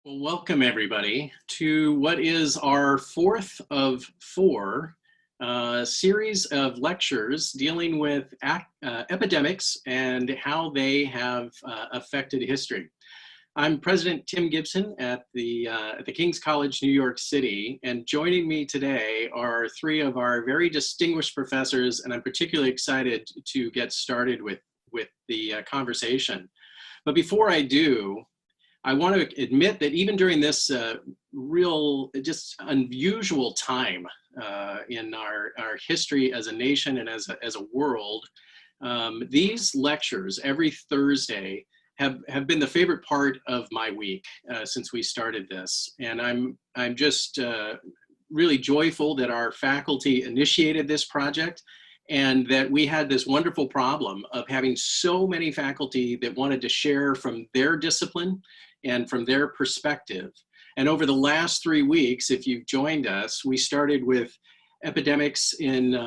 Well, welcome everybody to what is our fourth of four series of lectures dealing with epidemics and how they have affected history. I'm President Tim Gibson at the King's College, New York City, and joining me today are three of our very distinguished professors, and I'm particularly excited to get started with the conversation. But before I do, I want to admit that even during this just unusual time in our history as a nation and as a world, these lectures every Thursday have been the favorite part of my week since we started this. And I'm just really joyful that our faculty initiated this project and that we had this wonderful problem of having so many faculty that wanted to share from their discipline and from their perspective. And over the last 3 weeks, if you've joined us, we started with epidemics in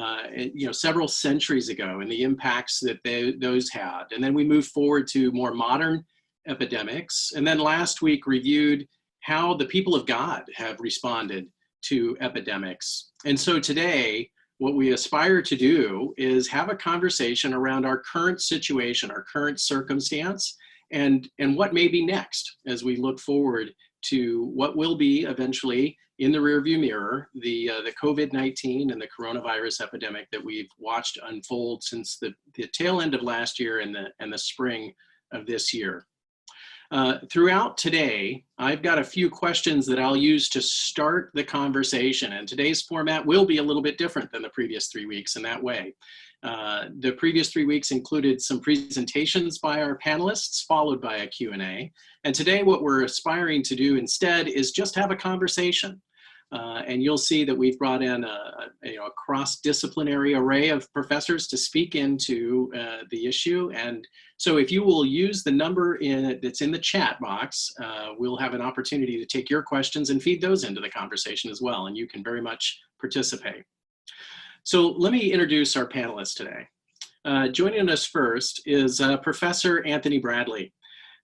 several centuries ago and the impacts that those had. And then we moved forward to more modern epidemics. And then last week reviewed how the people of God have responded to epidemics. And so today, what we aspire to do is have a conversation around our current situation, our current circumstance, and what may be next as we look forward to what will be eventually in the rearview mirror, the COVID-19 and the coronavirus epidemic that we've watched unfold since the tail end of last year and the spring of this year. Throughout today, I've got a few questions that I'll use to start the conversation, and today's format will be a little bit different than the previous 3 weeks in that way. The previous 3 weeks included some presentations by our panelists, followed by a Q&A. And today what we're aspiring to do instead is just have a conversation. And you'll see that we've brought in a cross-disciplinary array of professors to speak into the issue. And so if you will use the number that's in the chat box, we'll have an opportunity to take your questions and feed those into the conversation as well. And you can very much participate. So let me introduce our panelists today. Joining us first is Professor Anthony Bradley.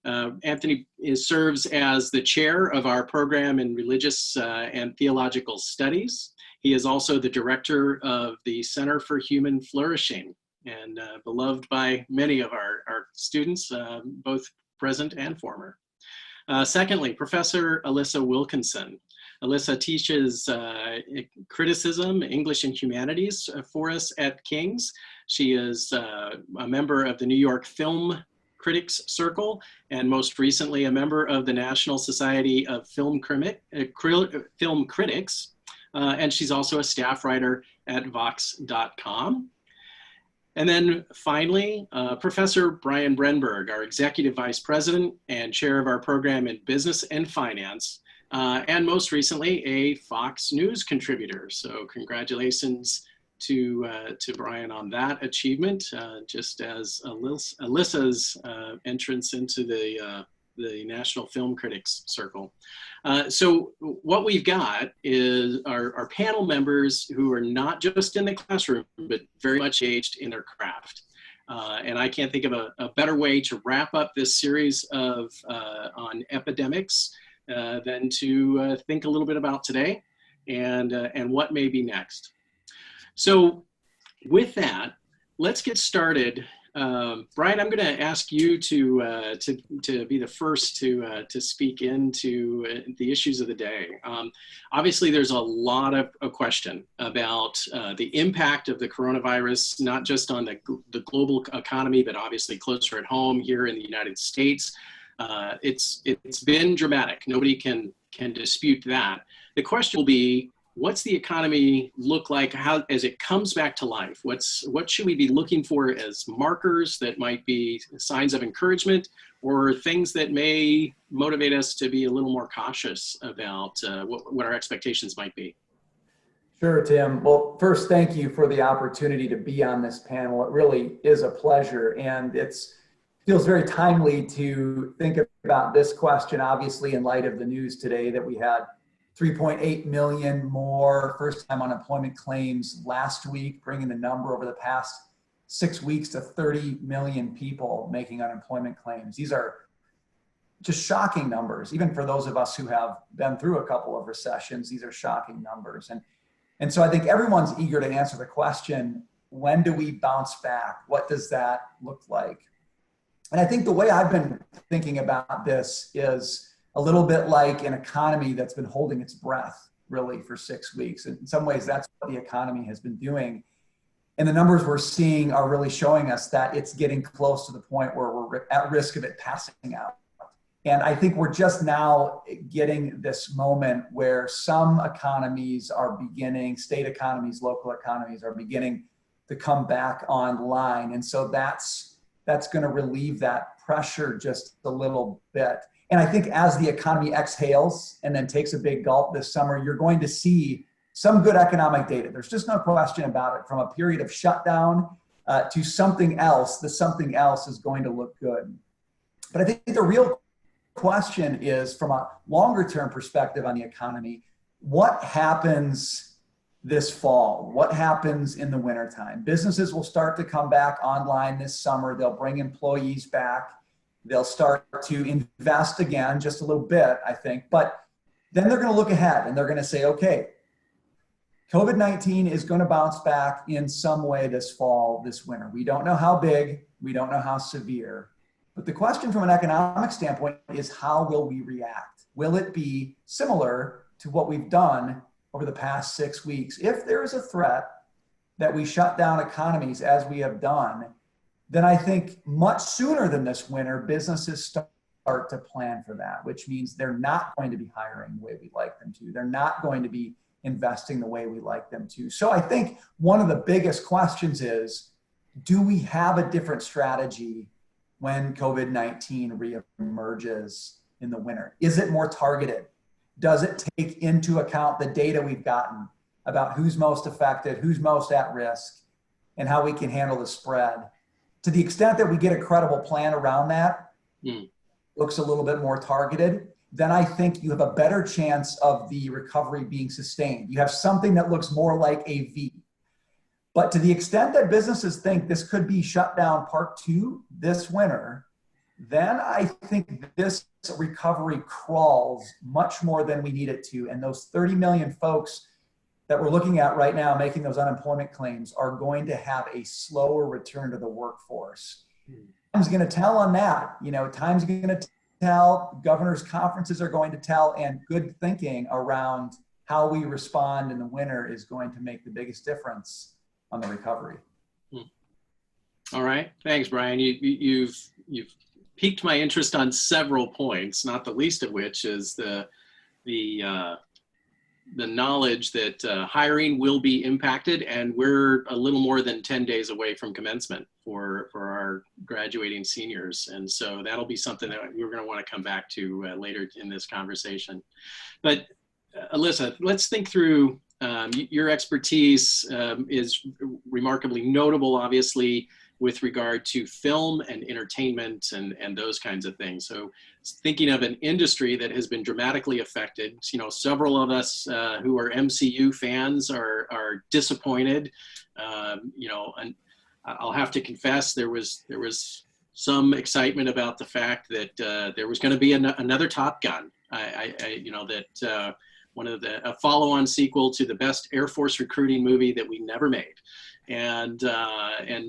Anthony serves as the chair of our program in religious and theological studies. He is also the director of the Center for Human Flourishing and beloved by many of our students, both present and former. Secondly, Professor Alissa Wilkinson. Alissa teaches criticism, English and humanities for us at King's. She is a member of the New York Film Critics Circle, and most recently a member of the National Society of Film Critics, and she's also a staff writer at Vox.com. And then finally, Professor Brian Brenberg, our Executive Vice President and Chair of our program in Business and Finance, and most recently a Fox News contributor. So congratulations to Brian on that achievement, just as Alyssa's entrance into the National Film Critics Circle. So what we've got is our panel members who are not just in the classroom, but very much engaged in their craft. And I can't think of a better way to wrap up this series of on epidemics than to think a little bit about today and what may be next. So with that, let's get started. Brian, I'm going to ask you to be the first to speak into the issues of the day. Obviously, there's a lot of question about the impact of the coronavirus, not just on the global economy, but obviously closer at home here in the United States. It's been dramatic. Nobody can dispute that. The question will be, what's the economy look like as it comes back to life? What should we be looking for as markers that might be signs of encouragement or things that may motivate us to be a little more cautious about what our expectations might be? Sure, Tim. Well, first, thank you for the opportunity to be on this panel. It really is a pleasure, and it feels very timely to think about this question, obviously, in light of the news today that we had 3.8 million more first-time unemployment claims last week, bringing the number over the past 6 weeks to 30 million people making unemployment claims. These are just shocking numbers. Even for those of us who have been through a couple of recessions, these are shocking numbers. And so I think everyone's eager to answer the question, when do we bounce back? What does that look like? And I think the way I've been thinking about this is a little bit like an economy that's been holding its breath really for 6 weeks. And in some ways, that's what the economy has been doing. And the numbers we're seeing are really showing us that it's getting close to the point where we're at risk of it passing out. And I think we're just now getting this moment where some economies are beginning, state economies, local economies are beginning to come back online. And so that's going to relieve that pressure just a little bit. And I think as the economy exhales and then takes a big gulp this summer, you're going to see some good economic data. There's just no question about it. From a period of shutdown to something else, the something else is going to look good. But I think the real question is, from a longer term perspective on the economy, what happens this fall? What happens in the wintertime? Businesses will start to come back online this summer. They'll bring employees back. They'll start to invest again, just a little bit, I think. But then they're going to look ahead and they're going to say, okay, COVID-19 is going to bounce back in some way this fall, this winter. We don't know how big, we don't know how severe. But the question from an economic standpoint is, how will we react? Will it be similar to what we've done over the past 6 weeks? If there is a threat that we shut down economies as we have done, then I think much sooner than this winter, businesses start to plan for that, which means they're not going to be hiring the way we'd like them to. They're not going to be investing the way we like them to. So I think one of the biggest questions is, do we have a different strategy when COVID-19 reemerges in the winter? Is it more targeted? Does it take into account the data we've gotten about who's most affected, who's most at risk, and how we can handle the spread? To the extent that we get a credible plan around that, looks a little bit more targeted, then I think you have a better chance of the recovery being sustained. You have something that looks more like a V. But to the extent that businesses think this could be shut down part 2 this winter, then I think this recovery crawls much more than we need it to. And those 30 million folks that we're looking at right now making those unemployment claims are going to have a slower return to the workforce. Time's going to tell on that. Time's going to tell, governors' conferences are going to tell, and good thinking around how we respond in the winter is going to make the biggest difference on the recovery. All right, thanks, Brian. You've piqued my interest on several points, not the least of which is the knowledge that hiring will be impacted, and we're a little more than 10 days away from commencement for our graduating seniors. And so that'll be something that we're going to want to come back to later in this conversation. But Alissa, let's think through your expertise is remarkably notable, obviously, with regard to film and entertainment and those kinds of things. So thinking of an industry that has been dramatically affected, several of us who are MCU fans are disappointed. And I'll have to confess, there was some excitement about the fact that there was going to be another Top Gun. One of a follow-on sequel to the best Air Force recruiting movie that we never made. And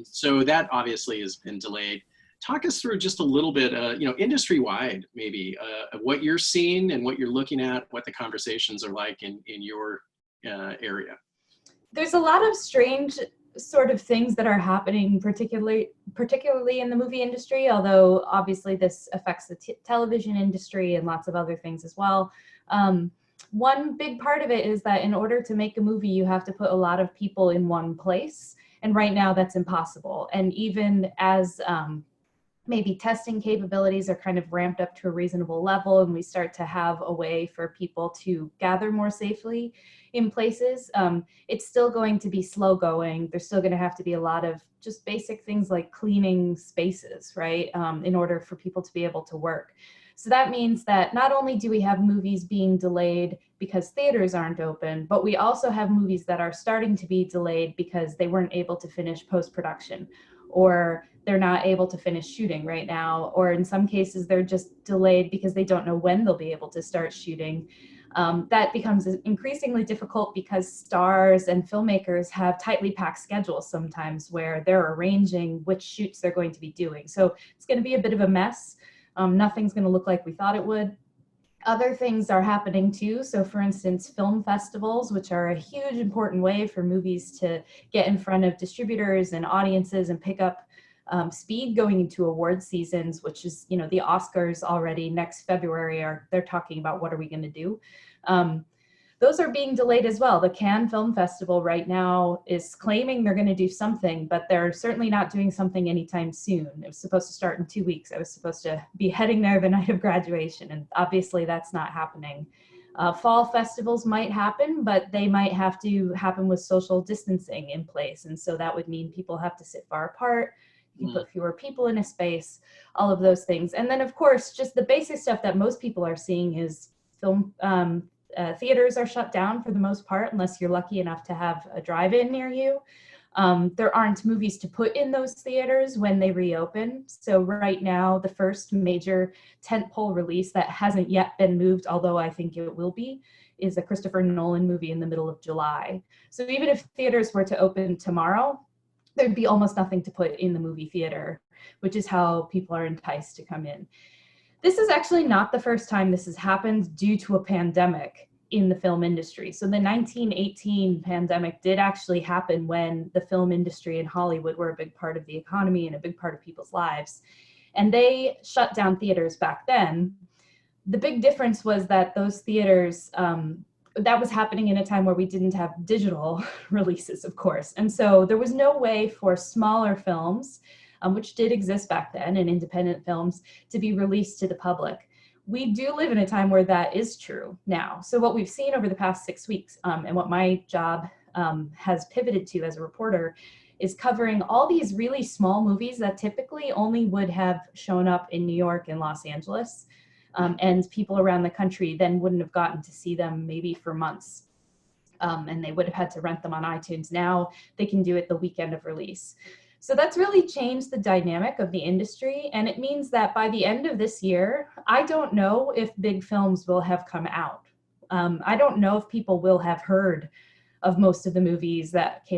so that obviously has been delayed. Talk us through just a little bit, industry-wide, maybe, what you're seeing and what you're looking at, what the conversations are like in your area. There's a lot of strange sort of things that are happening, particularly in the movie industry, although obviously this affects the television industry and lots of other things as well. One big part of it is that in order to make a movie, you have to put a lot of people in one place. And right now that's impossible. And even as maybe testing capabilities are kind of ramped up to a reasonable level and we start to have a way for people to gather more safely in places, it's still going to be slow going. There's still going to have to be a lot of just basic things like cleaning spaces, right, in order for people to be able to work. So that means that not only do we have movies being delayed because theaters aren't open, but we also have movies that are starting to be delayed because they weren't able to finish post-production, or they're not able to finish shooting right now, or in some cases they're just delayed because they don't know when they'll be able to start shooting. That becomes increasingly difficult because stars and filmmakers have tightly packed schedules sometimes where they're arranging which shoots they're going to be doing. So it's going to be a bit of a mess. Nothing's going to look like we thought it would. Other things are happening too. So for instance, film festivals, which are a huge important way for movies to get in front of distributors and audiences and pick up speed going into award seasons, which is, you know, the Oscars already next February they're talking about what are we going to do. Those are being delayed as well. The Cannes Film Festival right now is claiming they're going to do something, but they're certainly not doing something anytime soon. It was supposed to start in 2 weeks. I was supposed to be heading there the night of graduation, and obviously that's not happening. Fall festivals might happen, but they might have to happen with social distancing in place. And so that would mean people have to sit far apart. You can put fewer people in a space, all of those things. And then of course, just the basic stuff that most people are seeing is film, theaters are shut down for the most part, unless you're lucky enough to have a drive-in near you. There aren't movies to put in those theaters when they reopen. So right now, the first major tentpole release that hasn't yet been moved, although I think it will be, is a Christopher Nolan movie in the middle of July. So even if theaters were to open tomorrow, there'd be almost nothing to put in the movie theater, which is how people are enticed to come in. This is actually not the first time this has happened due to a pandemic in the film industry. So the 1918 pandemic did actually happen when the film industry and Hollywood were a big part of the economy and a big part of people's lives. And they shut down theaters back then. The big difference was that those theaters, that was happening in a time where we didn't have digital releases, of course. And so there was no way for smaller films, which did exist back then, and independent films, to be released to the public. We do live in a time where that is true now. So what we've seen over the past 6 weeks, and what my job has pivoted to as a reporter, is covering all these really small movies that typically only would have shown up in New York and Los Angeles, and people around the country then wouldn't have gotten to see them maybe for months. And they would have had to rent them on iTunes. Now they can do it the weekend of release. So that's really changed the dynamic of the industry. And it means that by the end of this year, I don't know if big films will have come out. I don't know if people will have heard of most of the movies that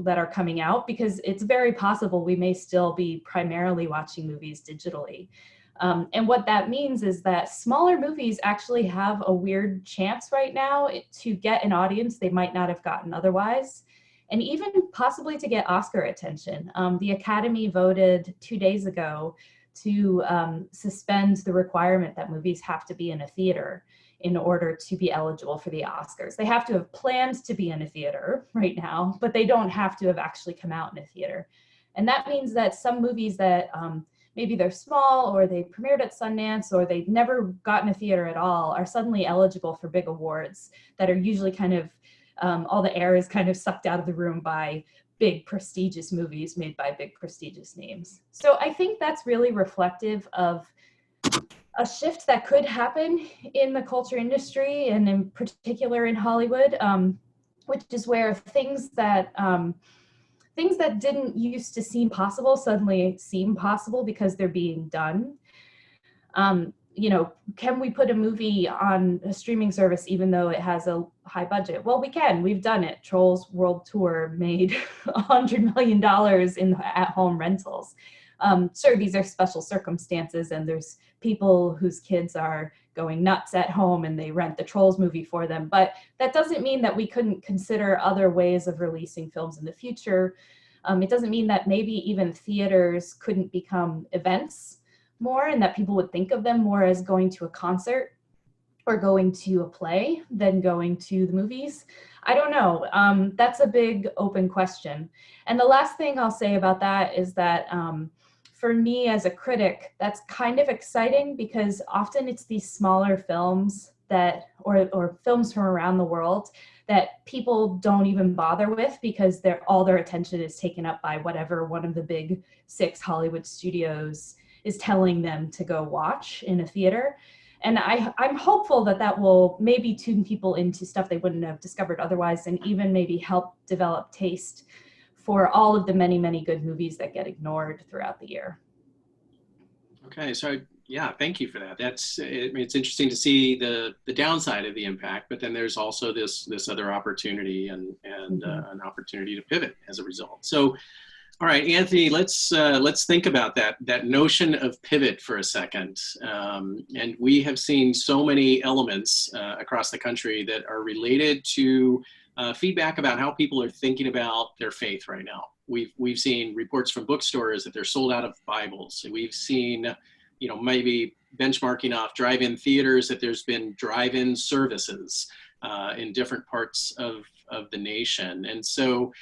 are coming out, because it's very possible we may still be primarily watching movies digitally. And what that means is that smaller movies actually have a weird chance right now to get an audience they might not have gotten otherwise, and even possibly to get Oscar attention. The Academy voted 2 days ago to suspend the requirement that movies have to be in a theater in order to be eligible for the Oscars. They have to have planned to be in a theater right now, but they don't have to have actually come out in a theater. And that means that some movies that maybe they're small, or they premiered at Sundance, or they've never gotten a theater at all, are suddenly eligible for big awards that are usually kind of, all the air is kind of sucked out of the room by big prestigious movies made by big prestigious names. So I think that's really reflective of a shift that could happen in the culture industry, and in particular in Hollywood, which is where things that didn't used to seem possible suddenly seem possible because they're being done. Can we put a @movie on a streaming service even though it has a high budget? Well, we can. We've done it. Trolls World Tour made $100 million in at-home rentals. Sure, these are special circumstances, and there's people whose kids are going nuts at home and they rent the Trolls movie for them. But that doesn't mean that we couldn't consider other ways of releasing films in the future. It doesn't mean that maybe even theaters couldn't become events more, and that people would think of them more as going to a concert or going to a play than going to the movies. I don't know. That's a big open question. And the last thing I'll say about that is that for me as a critic, that's kind of exciting, because often it's these smaller films that, or films from around the world, that people don't even bother with because all their attention is taken up by whatever one of the big 6 Hollywood studios is telling them to go watch in a theater. And I'm hopeful that will maybe tune people into stuff they wouldn't have discovered otherwise, and even maybe help develop taste for all of the many, many good movies that get ignored throughout the year. Okay, so yeah, thank you for that. It's interesting to see the downside of the impact, but then there's also this other opportunity and an opportunity to pivot as a result. So, all right, Anthony, let's think about that notion of pivot for a second. And we have seen so many elements across the country that are related to feedback about how people are thinking about their faith right now. We've seen reports from bookstores that they're sold out of Bibles. We've seen, maybe benchmarking off drive-in theaters, that there's been drive-in services in different parts of the nation. And so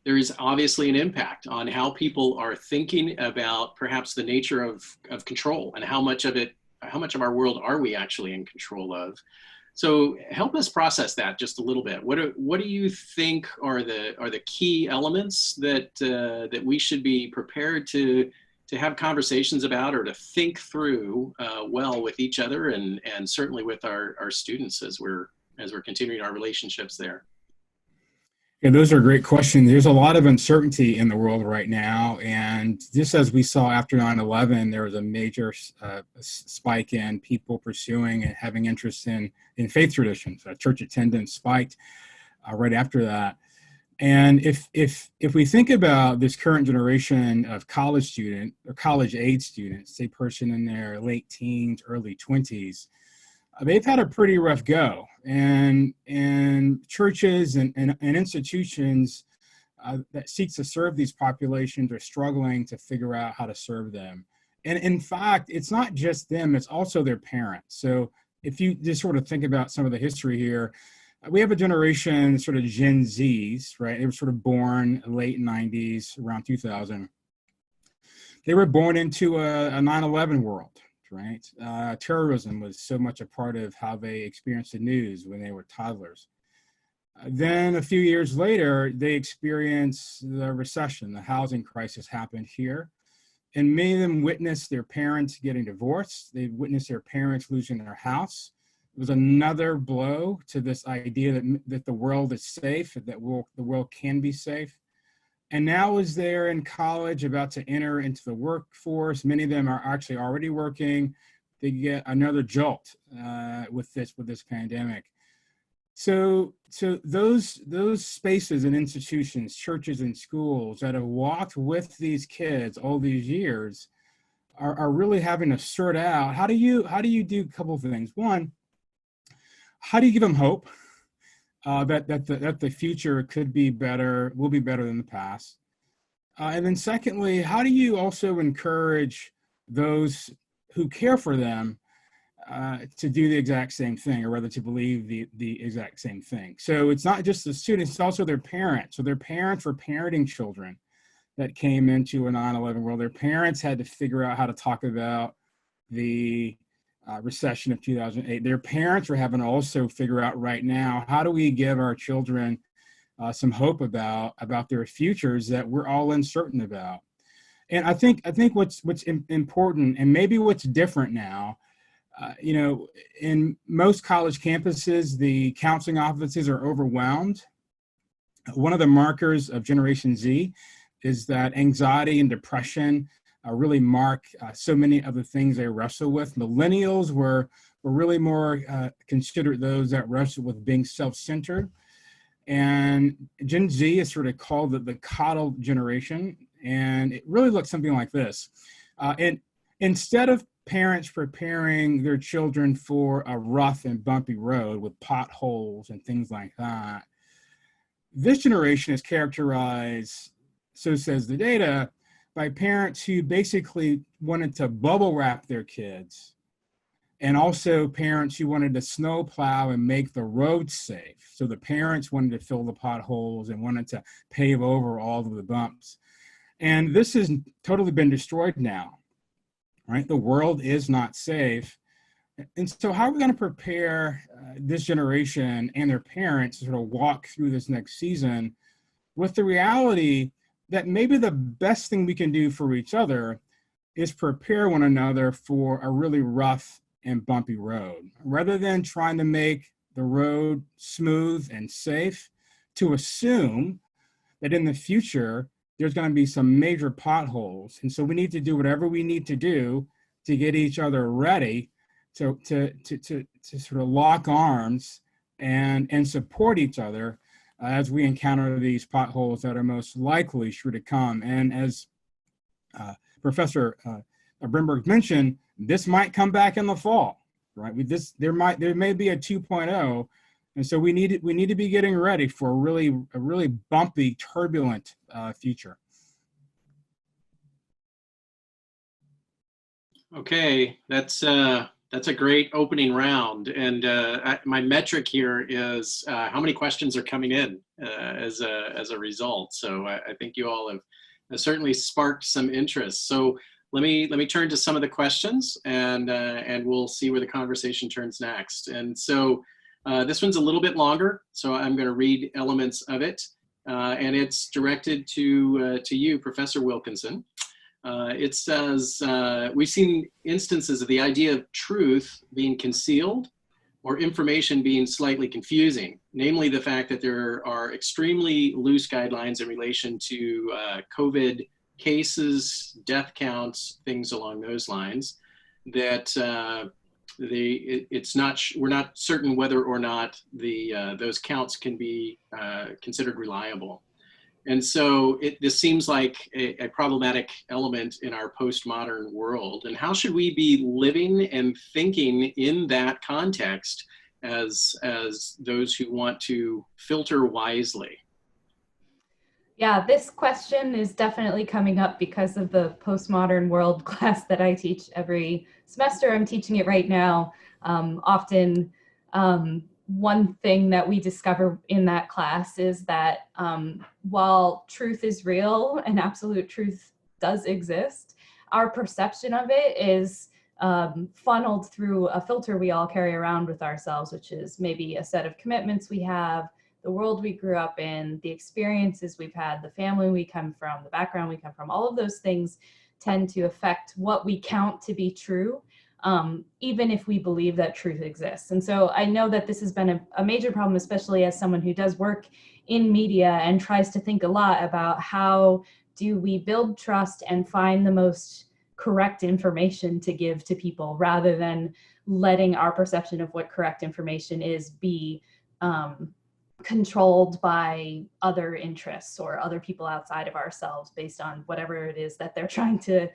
there is obviously an impact on how people are thinking about perhaps the nature of control and how much of our world are we actually in control of. So help us process that just a little bit. What do you think are the key elements that we should be prepared to have conversations about, or to think through well with each other, and certainly with our students as we're continuing our relationships there? Yeah, those are great questions. There's a lot of uncertainty in the world right now. And just as we saw after 9/11, there was a major spike in people pursuing and having interest in faith traditions. Church attendance spiked right after that. And if we think about this current generation of college student or college age students, say person in their late teens, early 20s, they've had a pretty rough go, and churches and institutions that seek to serve these populations are struggling to figure out how to serve them. And in fact, it's not just them, it's also their parents. So if you just sort of think about some of the history here, we have a generation, sort of Gen Zs, right? They were sort of born late 90s, around 2000. They were born into a 9/11 world. Right? Terrorism was so much a part of how they experienced the news when they were toddlers. Then a few years later, they experienced the recession. The housing crisis happened here. And many of them witnessed their parents getting divorced. They witnessed their parents losing their house. It was another blow to this idea that the world is safe, that the world can be safe. And now as they're in college, about to enter into the workforce, many of them are actually already working, they get another jolt with this pandemic. So those spaces and institutions, churches and schools that have walked with these kids all these years are really having to sort out, how do you do a couple of things? One, how do you give them hope? That the future could be better, will be better than the past. And then secondly, how do you also encourage those who care for them to do the exact same thing, or rather to believe the exact same thing? So it's not just the students, it's also their parents. So their parents were parenting children that came into a 9/11 world. Their parents had to figure out how to talk about the recession of 2008. Their parents are having to also figure out right now, how do we give our children some hope about their futures that we're all uncertain about? And I think what's important, and maybe what's different now, in most college campuses, the counseling offices are overwhelmed. One of the markers of Generation Z is that anxiety and depression really mark so many of the things they wrestle with. Millennials were really more considered those that wrestle with being self-centered. And Gen Z is sort of called the coddled generation. And it really looks something like this. And instead of parents preparing their children for a rough and bumpy road with potholes and things like that, this generation is characterized, so says the data, by parents who basically wanted to bubble wrap their kids, and also parents who wanted to snow plow and make the roads safe. So the parents wanted to fill the potholes and wanted to pave over all of the bumps. And this has totally been destroyed now, right? The world is not safe. And so how are we going to prepare this generation and their parents to sort of walk through this next season with the reality that maybe the best thing we can do for each other is prepare one another for a really rough and bumpy road, rather than trying to make the road smooth and safe, to assume that in the future, there's going to be some major potholes. And so we need to do whatever we need to do to get each other ready to sort of lock arms and support each other as we encounter these potholes that are most likely sure to come. And as Professor Brenberg mentioned, this might come back in the fall, right? There may be a 2.0, and so we need to be getting ready for a really bumpy, turbulent future. Okay, that's a great opening round, and my metric here is how many questions are coming in as a result. So I think you all have certainly sparked some interest. So let me turn to some of the questions, and we'll see where the conversation turns next. And so this one's a little bit longer, so I'm going to read elements of it, and it's directed to you, Professor Wilkinson. It says, we've seen instances of the idea of truth being concealed or information being slightly confusing, namely the fact that there are extremely loose guidelines in relation to COVID cases, death counts, things along those lines, that we're not certain whether or not those counts can be considered reliable. And so this seems like a problematic element in our postmodern world. And how should we be living and thinking in that context as those who want to filter wisely? Yeah, this question is definitely coming up because of the postmodern world class that I teach every semester. I'm teaching it right now. Often, one thing that we discover in that class is that while truth is real and absolute truth does exist, our perception of it is funneled through a filter we all carry around with ourselves, which is maybe a set of commitments we have, the world we grew up in, the experiences we've had, the family we come from, the background we come from. All of those things tend to affect what we count to be true, even if we believe that truth exists. And so I know that this has been a major problem, especially as someone who does work in media and tries to think a lot about how do we build trust and find the most correct information to give to people, rather than letting our perception of what correct information is be controlled by other interests or other people outside of ourselves based on whatever it is that they're trying to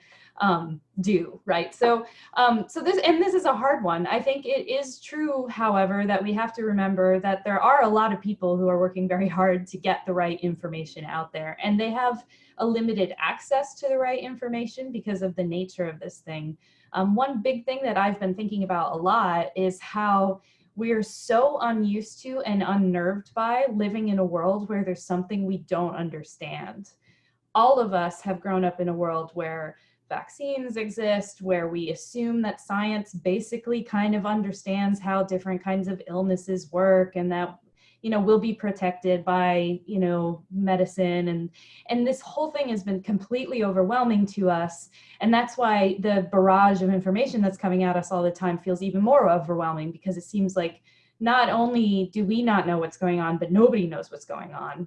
do, right? So this is a hard one. I think it is true, however, that we have to remember that there are a lot of people who are working very hard to get the right information out there, and they have a limited access to the right information because of the nature of this thing. One big thing that I've been thinking about a lot is how we are so unused to and unnerved by living in a world where there's something we don't understand. All of us have grown up in a world where vaccines exist, where we assume that science basically kind of understands how different kinds of illnesses work, and that, you know, we'll be protected by, you know, medicine. And this whole thing has been completely overwhelming to us. And that's why the barrage of information that's coming at us all the time feels even more overwhelming, because it seems like not only do we not know what's going on, but nobody knows what's going on.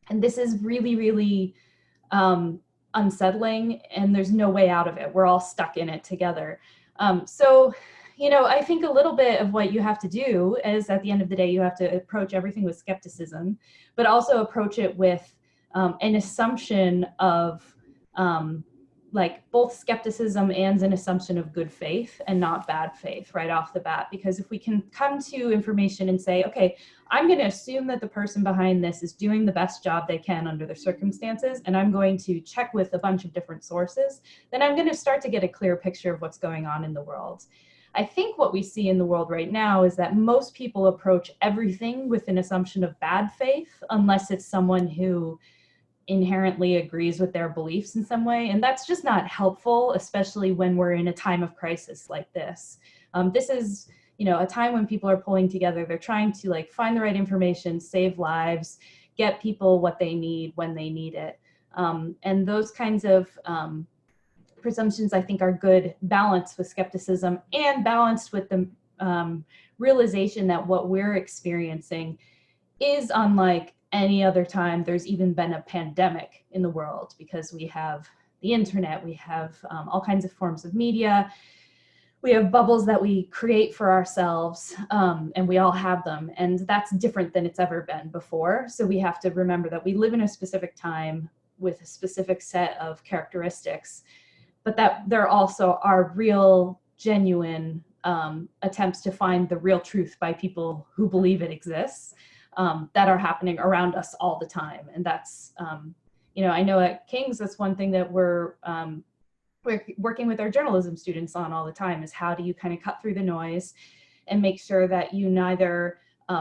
And this is really, really unsettling, and there's no way out of it. We're all stuck in it together. So, you know, I think a little bit of what you have to do is, at the end of the day, you have to approach everything with skepticism, but also approach it with an assumption of like both skepticism and an assumption of good faith and not bad faith right off the bat. Because if we can come to information and say, okay, I'm going to assume that the person behind this is doing the best job they can under the circumstances, and I'm going to check with a bunch of different sources, then I'm going to start to get a clear picture of what's going on in the world. I think what we see in the world right now is that most people approach everything with an assumption of bad faith, unless it's someone who inherently agrees with their beliefs in some way. And that's just not helpful, especially when we're in a time of crisis like this. This is, you know, a time when people are pulling together. They're trying to like find the right information, save lives, get people what they need when they need it. And those kinds of presumptions, I think, are good, balanced with skepticism and balanced with the realization that what we're experiencing is unlike any other time there's even been a pandemic in the world, because we have the internet, we have all kinds of forms of media, we have bubbles that we create for ourselves, and we all have them, and that's different than it's ever been before. So we have to remember that we live in a specific time with a specific set of characteristics, but that there also are real, genuine attempts to find the real truth by people who believe it exists, that are happening around us all the time. And that's, I know at King's, that's one thing that we're working with our journalism students on all the time, is how do you kind of cut through the noise and make sure that you neither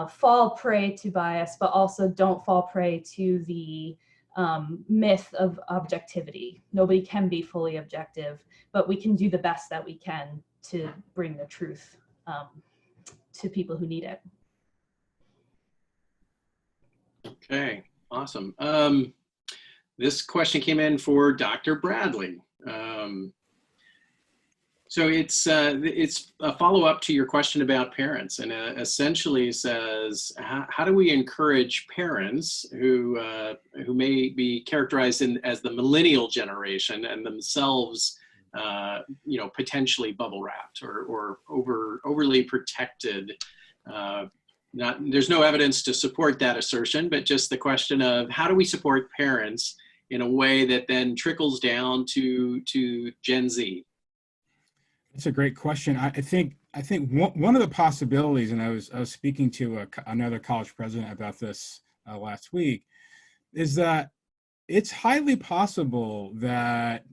fall prey to bias, but also don't fall prey to the myth of objectivity. Nobody can be fully objective, but we can do the best that we can to bring the truth to people who need it. Okay, awesome. This question came in for Dr. Bradley. So it's a follow-up to your question about parents, and essentially says, how do we encourage parents who may be characterized as the millennial generation and themselves, potentially bubble wrapped or overly protected? There's no evidence to support that assertion, but just the question of how do we support parents in a way that then trickles down to Gen Z? It's a great question. I think one of the possibilities, and I was speaking to another college president about this last week, is that it's highly possible that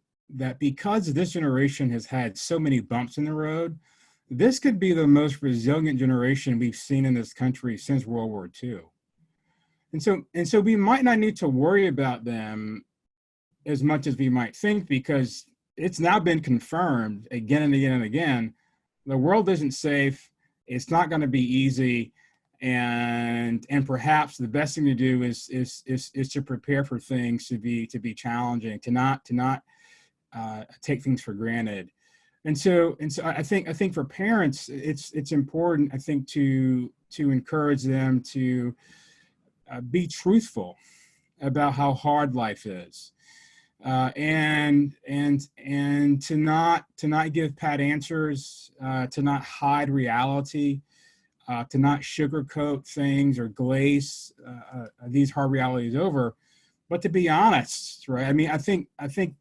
because this generation has had so many bumps in the road, this could be the most resilient generation we've seen in this country since World War II. And so we might not need to worry about them as much as we might think, because it's now been confirmed again and again and again, the world isn't safe. It's not going to be easy. And perhaps the best thing to do is to prepare for things to be challenging, to not take things for granted. And so I think for parents, it's important, I think, to encourage them to be truthful about how hard life is, and to not give pat answers, to not hide reality, to not sugarcoat things or glaze these hard realities over, but to be honest, right? I mean, I think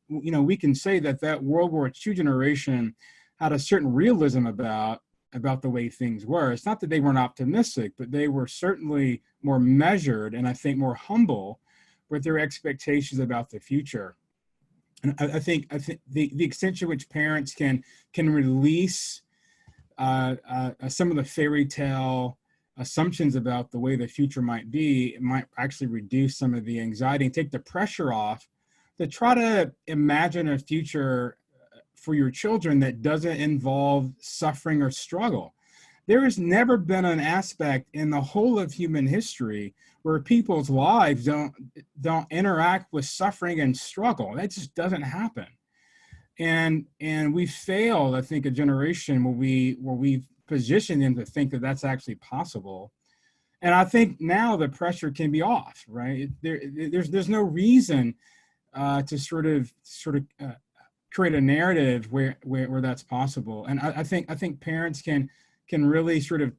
we can say that World War II generation had a certain realism about the way things were. It's not that they weren't optimistic, but they were certainly more measured and I think more humble with their expectations about the future. And I think the extent to which parents can release some of the fairy tale assumptions about the way the future might be, it might actually reduce some of the anxiety and take the pressure off to try to imagine a future for your children that doesn't involve suffering or struggle. There has never been an aspect in the whole of human history where people's lives don't interact with suffering and struggle. That just doesn't happen. And we failed, I think, a generation where we've positioned them to think that that's actually possible. And I think now the pressure can be off, right? There's no reason to sort of create a narrative where that's possible. And I think parents can really sort of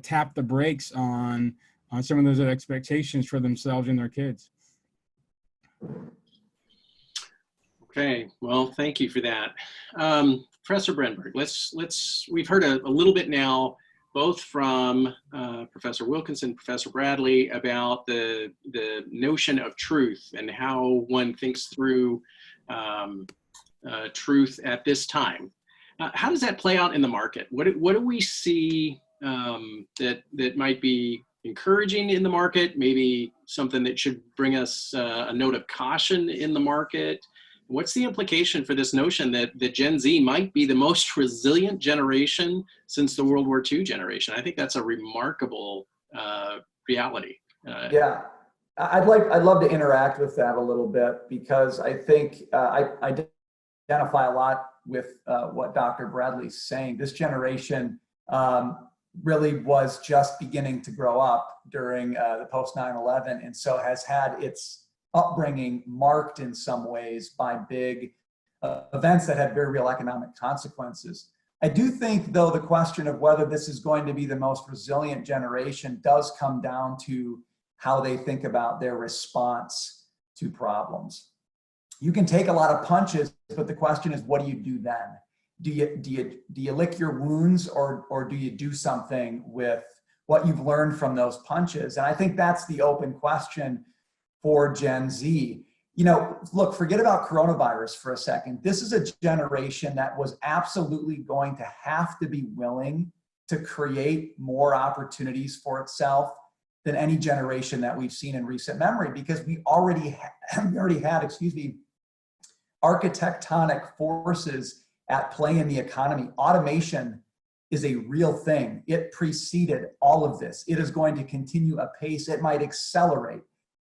tap the brakes on some of those expectations for themselves and their kids. Okay, well, thank you for that. Professor Brenberg, we've heard a little bit now, both from Professor Wilkinson, Professor Bradley, about the notion of truth and how one thinks through truth at this time. How does that play out in the market? What do we see that might be encouraging in the market, maybe something that should bring us a note of caution in the market? What's the implication for this notion that Gen Z might be the most resilient generation since the World War II generation? I think that's a remarkable reality. Yeah, I'd love to interact with that a little bit, because I think I identify a lot with what Dr. Bradley's saying. This generation really was just beginning to grow up during the post 9/11, and so has had its upbringing marked in some ways by big events that had very real economic consequences. I do think, though, the question of whether this is going to be the most resilient generation does come down to how they think about their response to problems. You can take a lot of punches, but the question is, what do you do then? Do you lick your wounds, or do you do something with what you've learned from those punches? And I think that's the open question for Gen Z. You know, look, forget about coronavirus for a second. This is a generation that was absolutely going to have to be willing to create more opportunities for itself than any generation that we've seen in recent memory, because we already had, architectonic forces at play in the economy. Automation is a real thing. It preceded all of this. It is going to continue apace. It might accelerate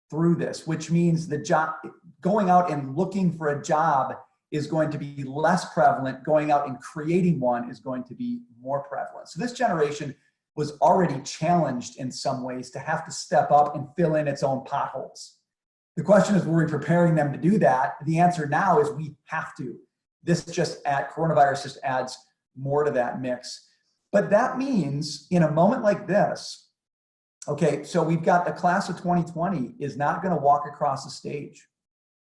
through this, which means the job, going out and looking for a job is going to be less prevalent. Going out and creating one is going to be more prevalent. So this generation was already challenged in some ways to have to step up and fill in its own potholes. The question is, were we preparing them to do that? The answer now is we have to. Coronavirus just adds more to that mix. But that means in a moment like this, okay, so we've got the class of 2020 is not going to walk across the stage.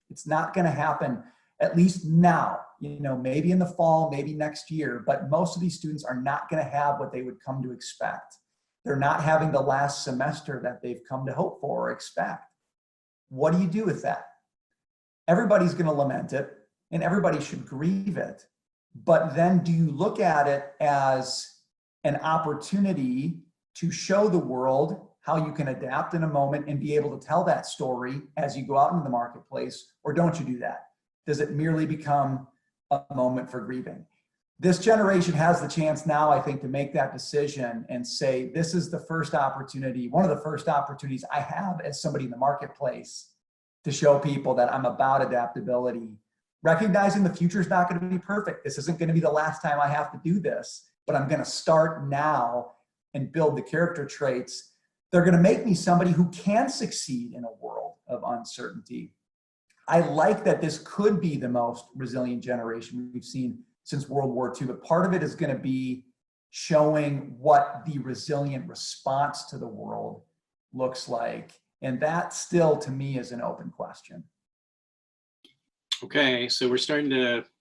It's not going to happen, at least now, maybe in the fall, maybe next year, but most of these students are not going to have what they would come to expect. They're not having the last semester that they've come to hope for or expect. What do you do with that? Everybody's going to lament it, and everybody should grieve it. But then do you look at it as an opportunity to show the world how you can adapt in a moment and be able to tell that story as you go out into the marketplace, or don't you do that? Does it merely become a moment for grieving? This generation has the chance now, I think, to make that decision and say, this is the first opportunity, one of the first opportunities I have as somebody in the marketplace to show people that I'm about adaptability, recognizing the future is not going to be perfect. This isn't going to be the last time I have to do this, but I'm going to start now and build the character traits. They're going to make me somebody who can succeed in a world of uncertainty. I like that this could be the most resilient generation we've seen since World War II, but part of it is going to be showing what the resilient response to the world looks like. And that still, to me, is an open question. Okay, so we're starting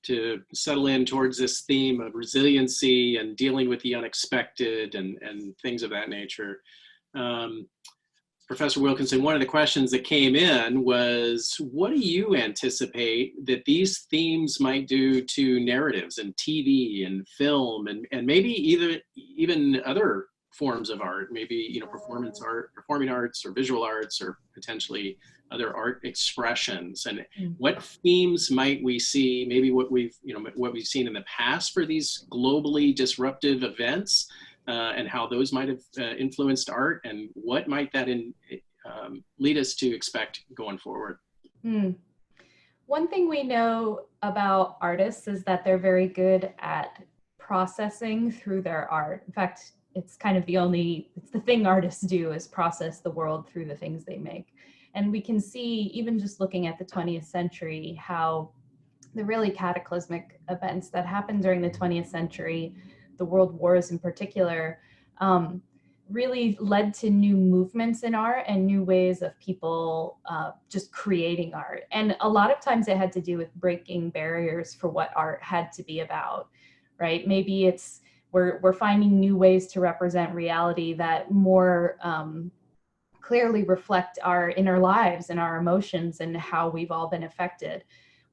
to settle in towards this theme of resiliency and dealing with the unexpected and things of that nature. Professor Wilkinson, one of the questions that came in was, what do you anticipate that these themes might do to narratives and TV and film and maybe even other forms of art, maybe performance art, performing arts, or visual arts, or potentially other art expressions? And what themes might we see? Maybe what we've seen in the past for these globally disruptive events, and how those might have influenced art, and what might that lead us to expect going forward? One thing we know about artists is that they're very good at processing through their art. In fact, it's kind of it's the thing artists do, is process the world through the things they make. And we can see, even just looking at the 20th century, how the really cataclysmic events that happened during the 20th century, the world wars in particular, really led to new movements in art and new ways of people just creating art. And a lot of times it had to do with breaking barriers for what art had to be about, right? Maybe it's we're finding new ways to represent reality that more clearly reflect our inner lives and our emotions and how we've all been affected.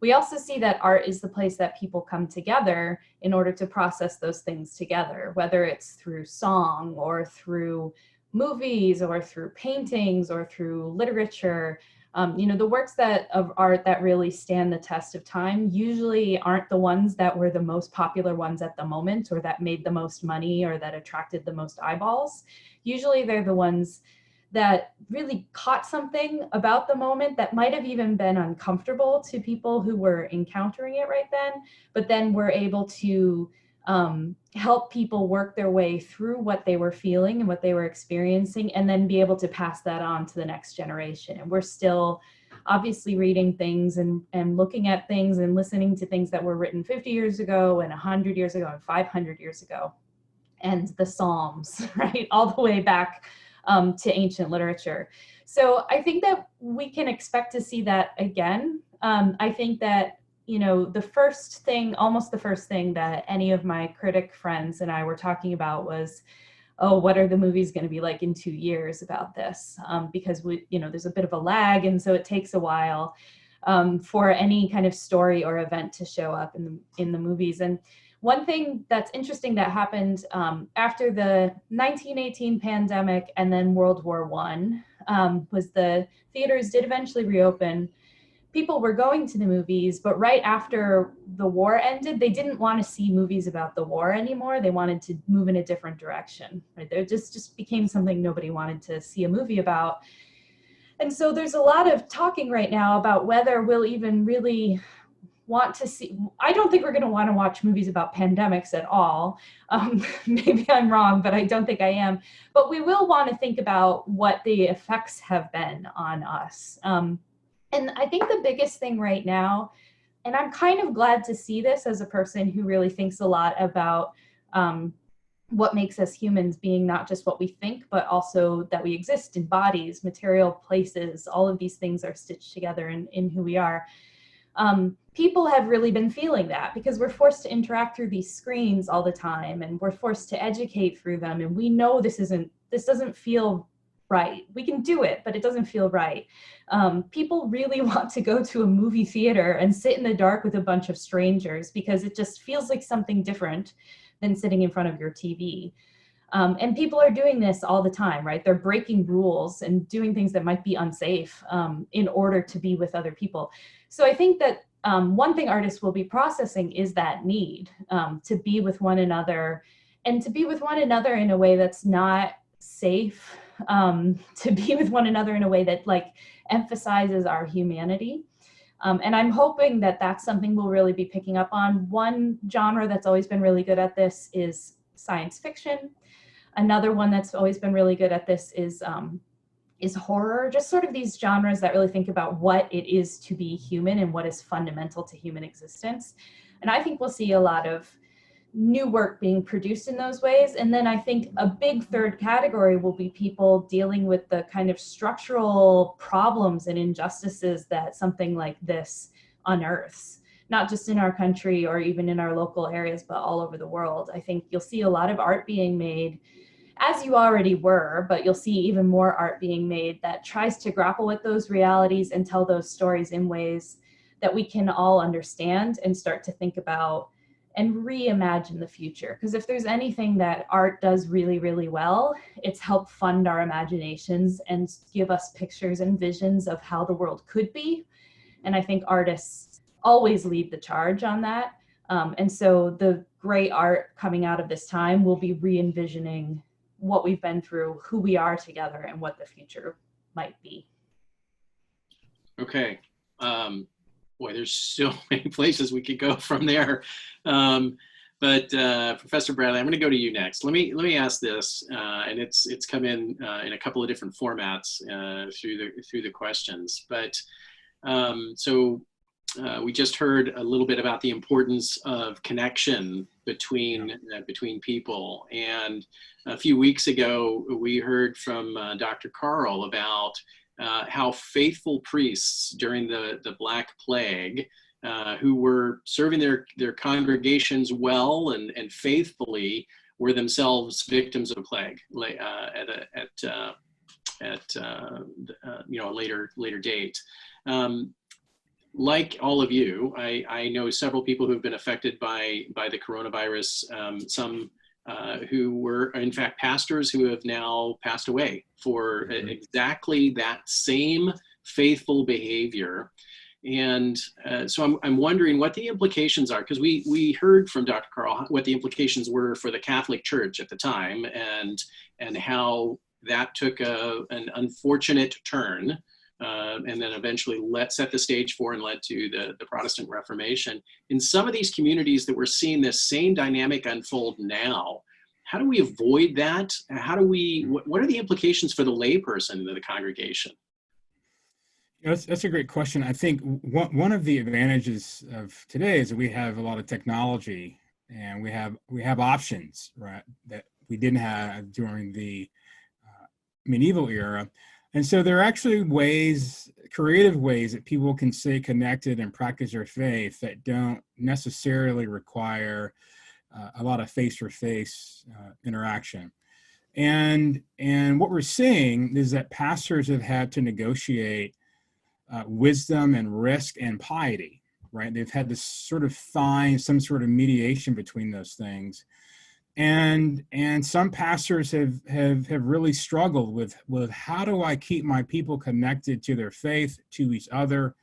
We also see that art is the place that people come together in order to process those things together, whether it's through song or through movies or through paintings or through literature. The works of art that really stand the test of time usually aren't the ones that were the most popular ones at the moment, or that made the most money, or that attracted the most eyeballs. Usually they're the ones that really caught something about the moment that might have even been uncomfortable to people who were encountering it right then, but then were able to help people work their way through what they were feeling and what they were experiencing, and then be able to pass that on to the next generation. And we're still obviously reading things and looking at things and listening to things that were written 50 years ago and 100 years ago and 500 years ago, and the Psalms, right, all the way back to ancient literature. So I think that we can expect to see that again. I think that, you know, almost the first thing that any of my critic friends and I were talking about was, oh, what are the movies going to be like in 2 years about this? Because there's a bit of a lag, and so it takes a while for any kind of story or event to show up in the movies. And one thing that's interesting that happened after the 1918 pandemic and then World War I was the theaters did eventually reopen. People were going to the movies, but right after the war ended, they didn't want to see movies about the war anymore. They wanted to move in a different direction. Right? There just became something nobody wanted to see a movie about. And so there's a lot of talking right now about whether we'll even really want to see. I don't think we're going to want to watch movies about pandemics at all. Maybe I'm wrong, but I don't think I am. But we will want to think about what the effects have been on us. And I think the biggest thing right now, and I'm kind of glad to see this as a person who really thinks a lot about what makes us humans, being not just what we think, but also that we exist in bodies, material places, all of these things are stitched together in who we are. People have really been feeling that because we're forced to interact through these screens all the time, and we're forced to educate through them. And we know this doesn't feel right. We can do it, but it doesn't feel right. People really want to go to a movie theater and sit in the dark with a bunch of strangers because it just feels like something different than sitting in front of your TV. And people are doing this all the time, right? They're breaking rules and doing things that might be unsafe in order to be with other people. So I think that one thing artists will be processing is that need to be with one another, and to be with one another in a way that's not safe, to be with one another in a way that like emphasizes our humanity. And I'm hoping that that's something we'll really be picking up on. One genre that's always been really good at this is science fiction. Another one that's always been really good at this is horror, just sort of these genres that really think about what it is to be human and what is fundamental to human existence. And I think we'll see a lot of new work being produced in those ways. And then I think a big third category will be people dealing with the kind of structural problems and injustices that something like this unearths, not just in our country or even in our local areas, but all over the world. I think you'll see a lot of art being made, as you already were, but you'll see even more art being made that tries to grapple with those realities and tell those stories in ways that we can all understand and start to think about and reimagine the future. Because if there's anything that art does really, really well, it's help fund our imaginations and give us pictures and visions of how the world could be. And I think artists always lead the charge on that. And so the great art coming out of this time will be re-envisioning what we've been through, who we are together, and what the future might be. Okay. Boy, there's so many places we could go from there. But Professor Bradley, I'm going to go to you next. Let me ask this, and it's come in a couple of different formats through the questions. But so we just heard a little bit about the importance of connection between people, and a few weeks ago we heard from Dr. Carl about how faithful priests during the Black Plague, who were serving their congregations well and faithfully, were themselves victims of plague at a later date. Like all of you, I know several people who have been affected by the coronavirus. Some who were in fact pastors who have now passed away for exactly that same faithful behavior. And so I'm wondering what the implications are, because we heard from Dr. Carl what the implications were for the Catholic Church at the time, and how that took an unfortunate turn and then eventually set the stage for and led to the Protestant Reformation. In some of these communities that we're seeing this same dynamic unfold now, how do we avoid that? How do we, what are the implications for the layperson in the congregation? That's a great question. I think one of the advantages of today is that we have a lot of technology and we have options, right, that we didn't have during the medieval era. And so there are actually creative ways that people can stay connected and practice their faith that don't necessarily require a lot of face-to-face interaction. And what we're seeing is that pastors have had to negotiate wisdom and risk and piety, right? They've had to sort of find some sort of mediation between those things. And some pastors have really struggled with how do I keep my people connected to their faith, to each other,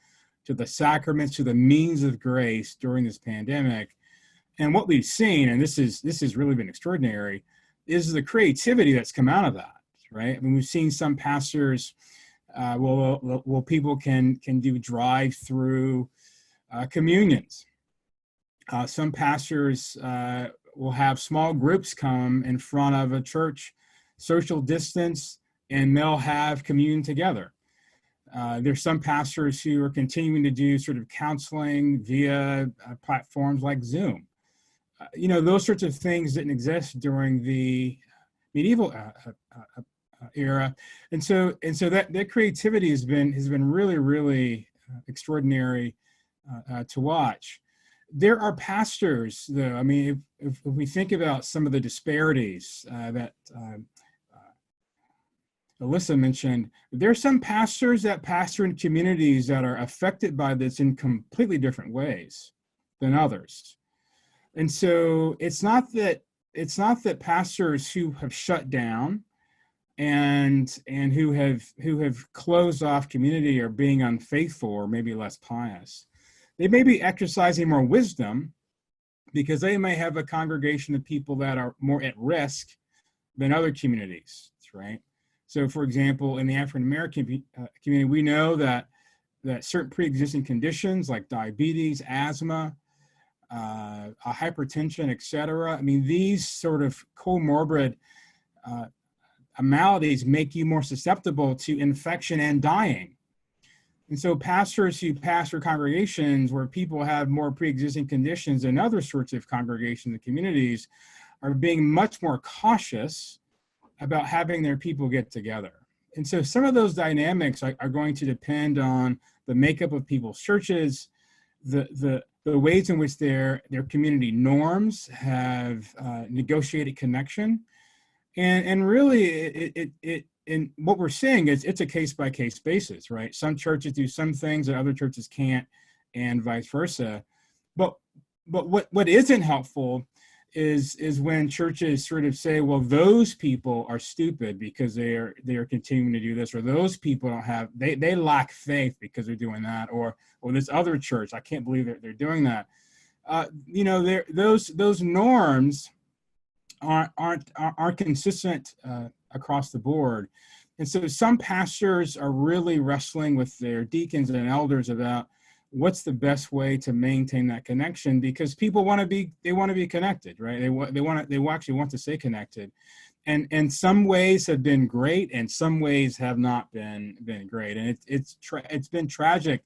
to the sacraments, to the means of grace during this pandemic. And what we've seen, and this has really been extraordinary, is the creativity that's come out of that, right? I mean, we've seen some pastors, people can do drive-through communions. Some pastors will have small groups come in front of a church, social distance, and they'll have communion together. There's some pastors who are continuing to do sort of counseling via platforms like Zoom. Those sorts of things didn't exist during the medieval era, and so that creativity has been really, really extraordinary to watch. There are pastors, though. I mean, if we think about some of the disparities that Alissa mentioned, there are some pastors that pastor in communities that are affected by this in completely different ways than others. And so it's not that pastors who have shut down and who have closed off community are being unfaithful or maybe less pious. They may be exercising more wisdom because they may have a congregation of people that are more at risk than other communities, right? So, for example, in the African American community, we know that certain pre-existing conditions like diabetes, asthma, hypertension, et cetera. I mean, these sort of comorbid maladies make you more susceptible to infection and dying. And so pastors who pastor congregations where people have more pre-existing conditions than other sorts of congregations and communities are being much more cautious about having their people get together. And so some of those dynamics are going to depend on the makeup of people's churches, the ways in which their community norms have negotiated connection, and really and what we're seeing is it's a case-by-case basis, right? Some churches do some things that other churches can't, and vice versa. But what isn't helpful is when churches sort of say, well, those people are stupid because they are continuing to do this, or those people don't have they lack faith because they're doing that, or this other church, I can't believe they're doing that. Those norms aren't consistent across the board. And so some pastors are really wrestling with their deacons and elders about what's the best way to maintain that connection, because people want to be connected, right? They actually want to stay connected. And some ways have been great and some ways have not been great. And it's been tragic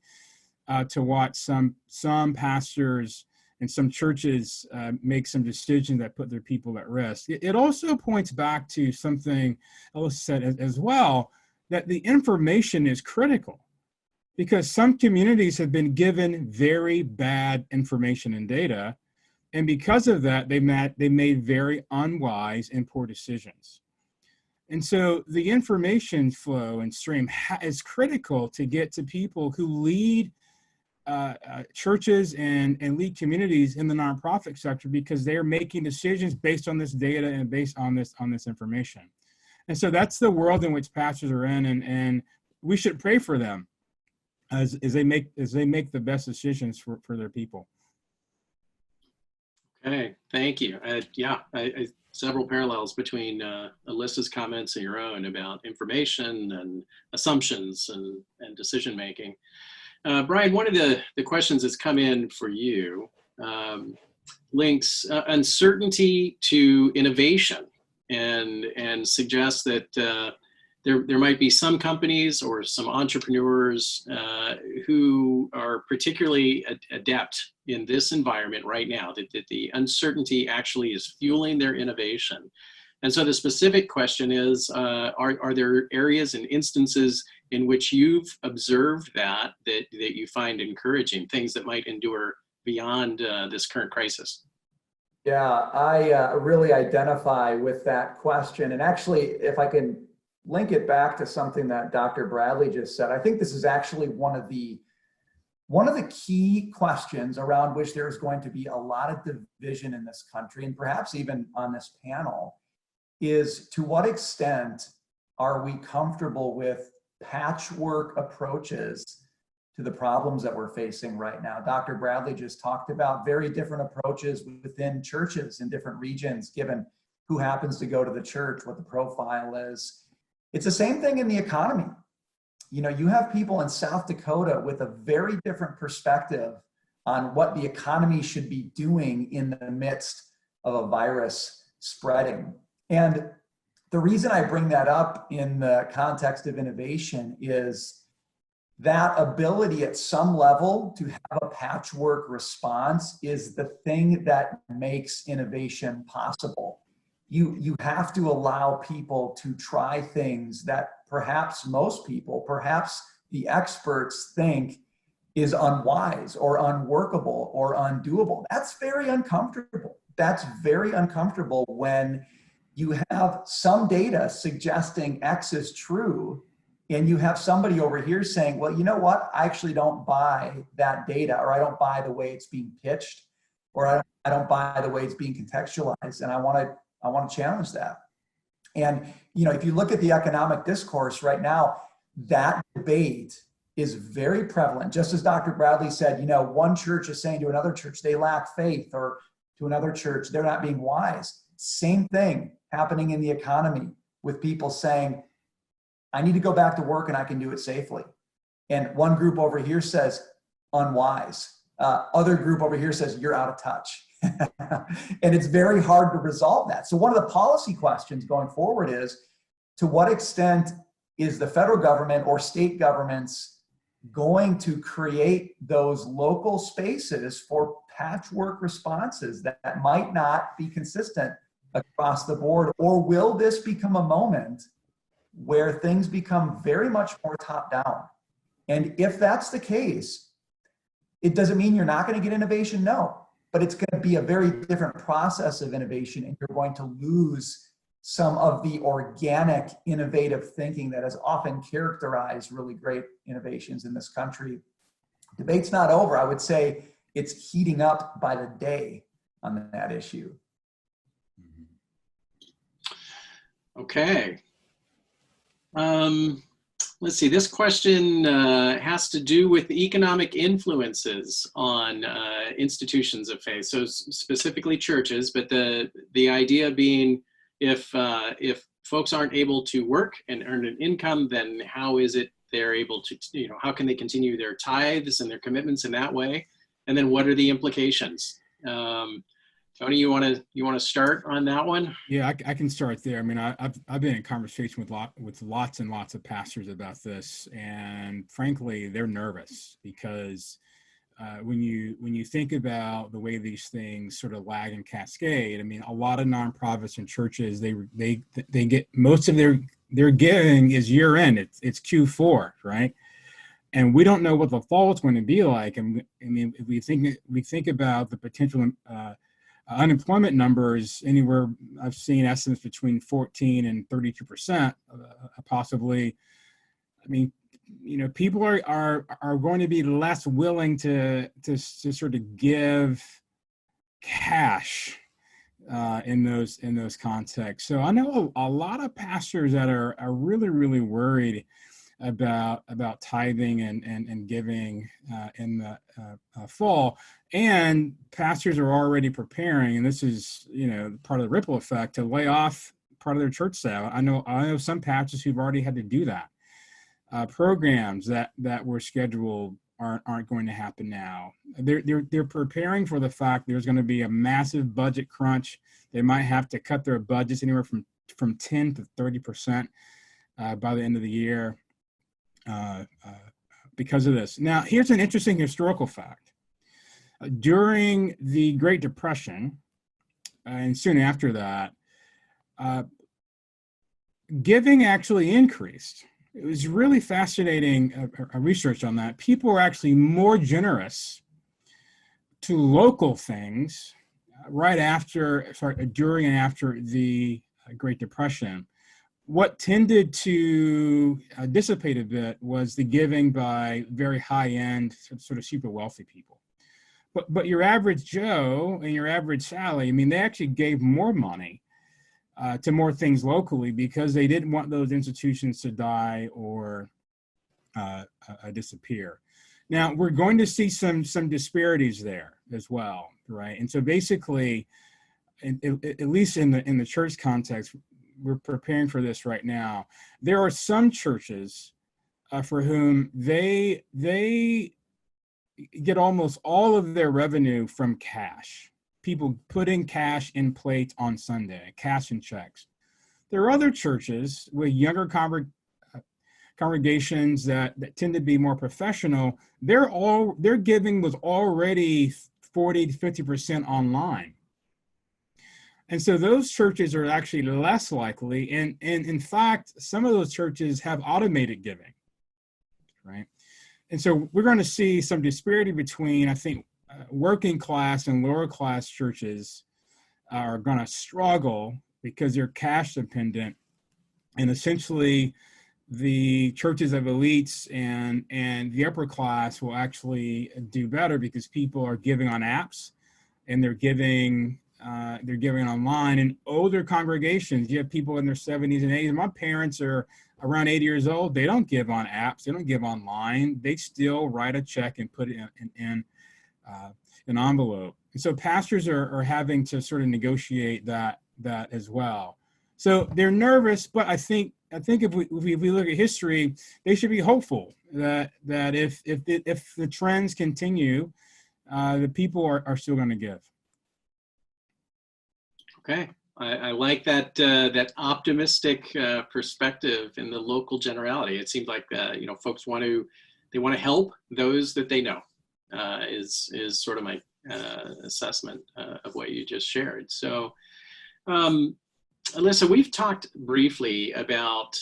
to watch some pastors and some churches make some decisions that put their people at risk. It also points back to something Alissa said as well, that the information is critical, because some communities have been given very bad information and data, and because of that, they made very unwise and poor decisions. And so the information flow and stream is critical to get to people who lead churches and lead communities in the nonprofit sector, because they're making decisions based on this data and based on this information. And so that's the world in which pastors are in, and we should pray for them as they make the best decisions for their people. Okay, thank you. Yeah, several parallels between Alissa's comments and your own about information and assumptions and decision making. Brian, one of the questions that's come in for you links uncertainty to innovation and suggests that there might be some companies or some entrepreneurs who are particularly adept in this environment right now, that the uncertainty actually is fueling their innovation. And so the specific question is, are there areas and instances in which you've observed that you find encouraging, things that might endure beyond this current crisis? Yeah, I really identify with that question. And actually, if I can link it back to something that Dr. Bradley just said, I think this is actually one of the key questions around which there's going to be a lot of division in this country, and perhaps even on this panel, is to what extent are we comfortable with patchwork approaches to the problems that we're facing right now. Dr. Bradley just talked about very different approaches within churches in different regions, given who happens to go to the church, what the profile is. It's the same thing in the economy. You know, you have people in South Dakota with a very different perspective on what the economy should be doing in the midst of a virus spreading. And the reason I bring that up in the context of innovation is that ability at some level to have a patchwork response is the thing that makes innovation possible. You have to allow people to try things that perhaps most people, perhaps the experts think is unwise or unworkable or undoable. That's very uncomfortable. That's very uncomfortable when you have some data suggesting X is true, and you have somebody over here saying, well, you know what? I actually don't buy that data, or I don't buy the way it's being pitched, or I don't buy the way it's being contextualized, and I want to challenge that. And you know, if you look at the economic discourse right now, that debate is very prevalent. Just as Dr. Bradley said, you know, one church is saying to another church they lack faith, or to another church they're not being wise. Same thing happening in the economy with people saying, I need to go back to work and I can do it safely. And one group over here says, unwise. Other group over here says, you're out of touch. And it's very hard to resolve that. So one of the policy questions going forward is, to what extent is the federal government or state governments going to create those local spaces for patchwork responses that might not be consistent across the board? Or will this become a moment where things become very much more top down? And if that's the case, it doesn't mean you're not going to get innovation, no, but it's going to be a very different process of innovation, and you're going to lose some of the organic, innovative thinking that has often characterized really great innovations in this country. Debate's not over. I would say it's heating up by the day on that issue. Okay. Let's see, this question has to do with economic influences on institutions of faith, so specifically churches, but the idea being, if folks aren't able to work and earn an income, then how is it they're able to, you know, how can they continue their tithes and their commitments in that way? And then what are the implications? Tony, you want to start on that one? Yeah, I can start there. I mean, I've been in conversation with lots and lots of pastors about this, and frankly, they're nervous because when you think about the way these things sort of lag and cascade, I mean, a lot of nonprofits and churches, they get most of their giving is year end. It's Q4, right? And we don't know what the fall is going to be like. And I mean, if we think about the potential unemployment numbers, anywhere I've seen estimates between 14 and 32%, possibly. I mean, you know, people are going to be less willing to sort of give cash in those contexts. So I know a lot of pastors that are really, really worried about tithing and giving in the fall. And pastors are already preparing, and this is, part of the ripple effect, to lay off part of their church staff. I know some pastors who've already had to do that. Programs that were scheduled aren't going to happen now. They're preparing for the fact there's going to be a massive budget crunch. They might have to cut their budgets anywhere from 10 to 30% by the end of the year because of this. Now, here's an interesting historical fact. During the Great Depression, and soon after that, giving actually increased. It was really fascinating research on that. People were actually more generous to local things during and after the Great Depression. What tended to dissipate a bit was the giving by very high-end, sort of super wealthy people. But your average Joe and your average Sally, they actually gave more money to more things locally because they didn't want those institutions to die or disappear. Now, we're going to see some disparities there as well, right? And so basically, at least in the church context, we're preparing for this right now. There are some churches for whom they get almost all of their revenue from cash. People putting cash in plates on Sunday, cash and checks. There are other churches with younger congregations that tend to be more professional. Their giving was already 40 to 50% online. And so those churches are actually less likely. And in fact, some of those churches have automated giving, right? And so we're going to see some disparity between, I think, working class and lower class churches are going to struggle because they're cash dependent, and essentially the churches of elites and the upper class will actually do better because people are giving on apps and they're giving online. And older congregations, you have people in their 70s and 80s. My parents are around 80 years old. They don't give on apps. They don't give online. They still write a check and put it in an envelope. And so pastors are having to sort of negotiate that as well. So they're nervous, but I think if we look at history, they should be hopeful that if the trends continue, the people are still going to give. Okay, I like that optimistic perspective in the local generality. It seems like folks want to help those that they know. Is sort of my assessment of what you just shared. So, Alissa, we've talked briefly about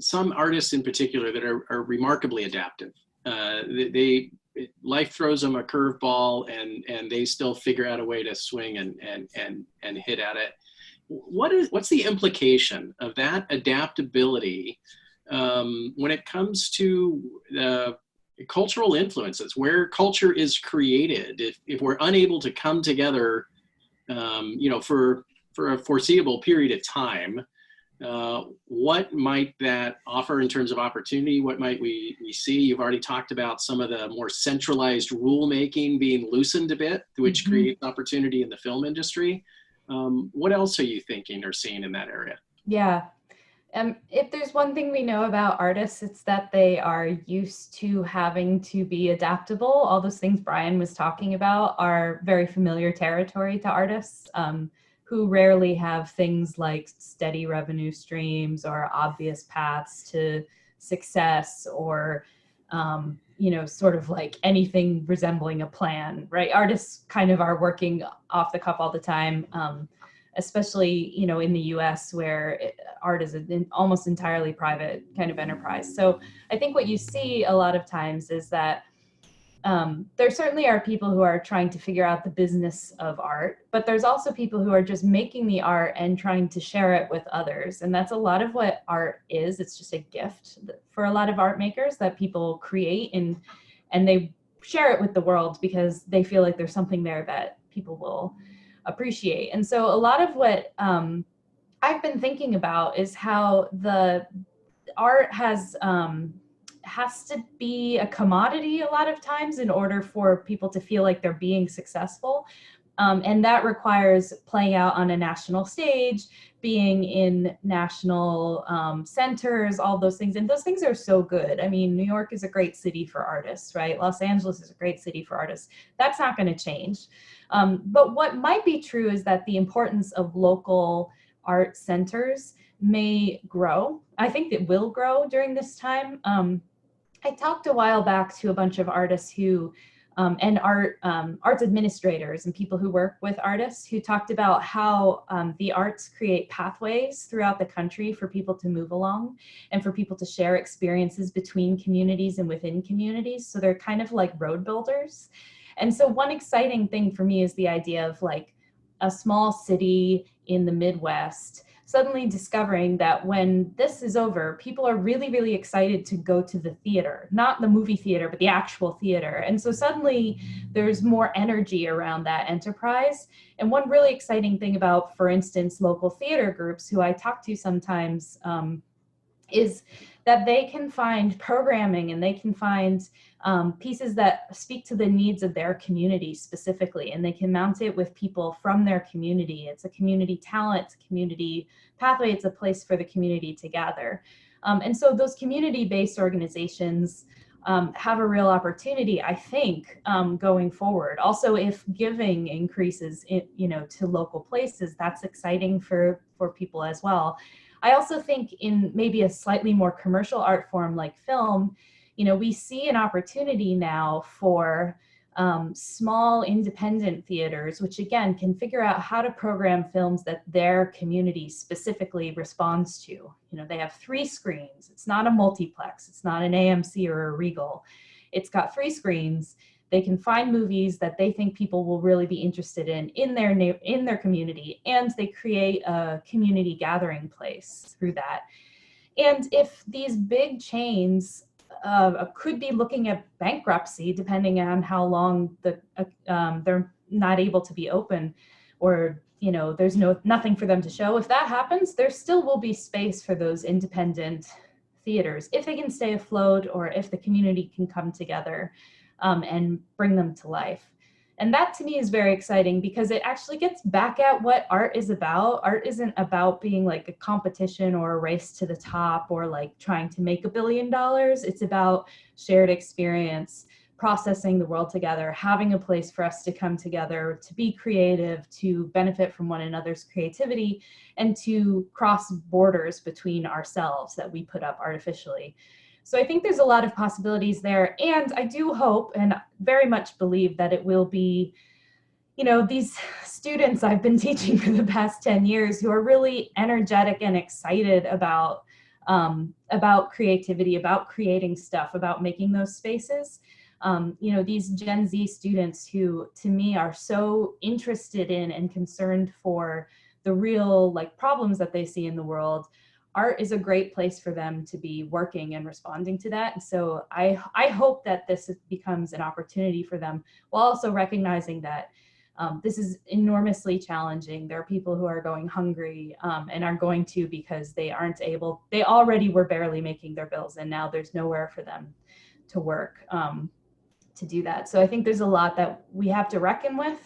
some artists in particular that are remarkably adaptive. Life throws them a curveball, and they still figure out a way to swing and hit at it. What's the implication of that adaptability when it comes to cultural influences, where culture is created? If we're unable to come together, for a foreseeable period of time, what might that offer in terms of opportunity? What might we see? You've already talked about some of the more centralized rulemaking being loosened a bit, which creates opportunity in the film industry. What else are you thinking or seeing in that area? Yeah. If there's one thing we know about artists, it's that they are used to having to be adaptable. All those things Brian was talking about are very familiar territory to artists who rarely have things like steady revenue streams or obvious paths to success or, sort of like anything resembling a plan, right? Artists kind of are working off the cuff all the time. Especially, in the US where art is an almost entirely private kind of enterprise. So I think what you see a lot of times is that there certainly are people who are trying to figure out the business of art, but there's also people who are just making the art and trying to share it with others. And that's a lot of what art is. It's just a gift for a lot of art makers that people create and they share it with the world because they feel like there's something there that people will appreciate. And so a lot of what I've been thinking about is how art has to be a commodity a lot of times in order for people to feel like they're being successful. And that requires playing out on a national stage, being in national centers, all those things. And those things are so good. I mean, New York is a great city for artists, right? Los Angeles is a great city for artists. That's not going to change. But what might be true is that the importance of local art centers may grow. I think it will grow during this time. I talked a while back to a bunch of artists who and arts administrators and people who work with artists who talked about how the arts create pathways throughout the country for people to move along and for people to share experiences between communities and within communities. So they're kind of like road builders. And so one exciting thing for me is the idea of like a small city in the Midwest suddenly discovering that when this is over, people are really, really excited to go to the theater, not the movie theater, but the actual theater. And so suddenly there's more energy around that enterprise. And one really exciting thing about, for instance, local theater groups who I talk to sometimes is that they can find programming and they can find pieces that speak to the needs of their community specifically, and they can mount it with people from their community. It's a community talent, it's a community pathway, it's a place for the community to gather. And so those community-based organizations have a real opportunity, I think, going forward. Also, if giving increases, to local places, that's exciting for people as well. I also think in maybe a slightly more commercial art form like film, we see an opportunity now for small independent theaters, which again can figure out how to program films that their community specifically responds to. They have 3 screens. It's not a multiplex. It's not an AMC or a Regal. It's got 3 screens. They can find movies that they think people will really be interested in their community, and they create a community gathering place through that. And if these big chains could be looking at bankruptcy, depending on how long they're not able to be open, or there's nothing for them to show. If that happens, there still will be space for those independent theaters if they can stay afloat, or if the community can come together and bring them to life. And that to me is very exciting because it actually gets back at what art is about. Art isn't about being like a competition or a race to the top or like trying to make $1 billion. It's about shared experience, processing the world together, having a place for us to come together, to be creative, to benefit from one another's creativity, and to cross borders between ourselves that we put up artificially. So I think there's a lot of possibilities there. And I do hope and very much believe that it will be, these students I've been teaching for the past 10 years who are really energetic and excited about creativity, about creating stuff, about making those spaces. These Gen Z students who, to me, are so interested in and concerned for the real problems that they see in the world. Art is a great place for them to be working and responding to that. And so I hope that this becomes an opportunity for them, while also recognizing that this is enormously challenging. There are people who are going hungry and are going to because they already were barely making their bills, and now there's nowhere for them to work to do that. So I think there's a lot that we have to reckon with,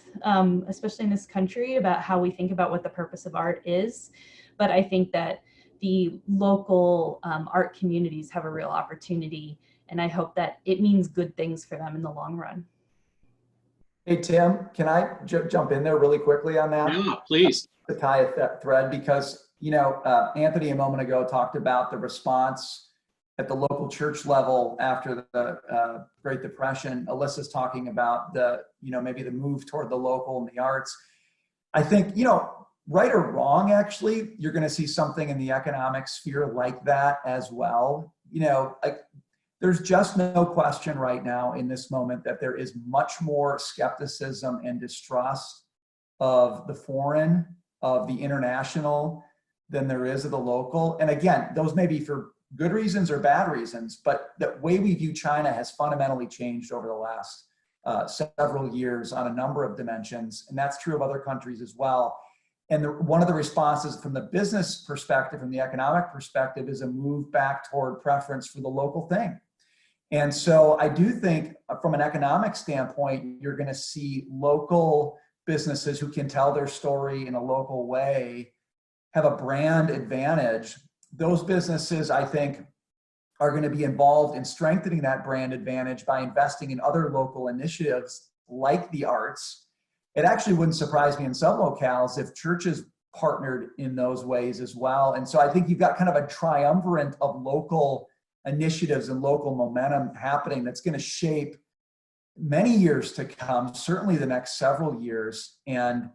especially in this country, about how we think about what the purpose of art is. But I think that the local art communities have a real opportunity, and I hope that it means good things for them in the long run. Hey, Tim, can I jump in there really quickly on that? Yeah, please. To tie that thread, because, Anthony a moment ago talked about the response at the local church level after the Great Depression. Alyssa's talking about maybe the move toward the local and the arts. I think, right or wrong, actually, you're going to see something in the economic sphere like that as well. There's just no question right now in this moment that there is much more skepticism and distrust of the foreign, of the international, than there is of the local. And again, those may be for good reasons or bad reasons, but the way we view China has fundamentally changed over the last several years on a number of dimensions. And that's true of other countries as well. And one of the responses from the business perspective, from the economic perspective, is a move back toward preference for the local thing. And so I do think from an economic standpoint, you're going to see local businesses who can tell their story in a local way have a brand advantage. Those businesses, I think, are going to be involved in strengthening that brand advantage by investing in other local initiatives like the arts. It actually wouldn't surprise me in some locales if churches partnered in those ways as well. And so I think you've got kind of a triumvirate of local initiatives and local momentum happening that's going to shape many years to come, certainly the next several years, and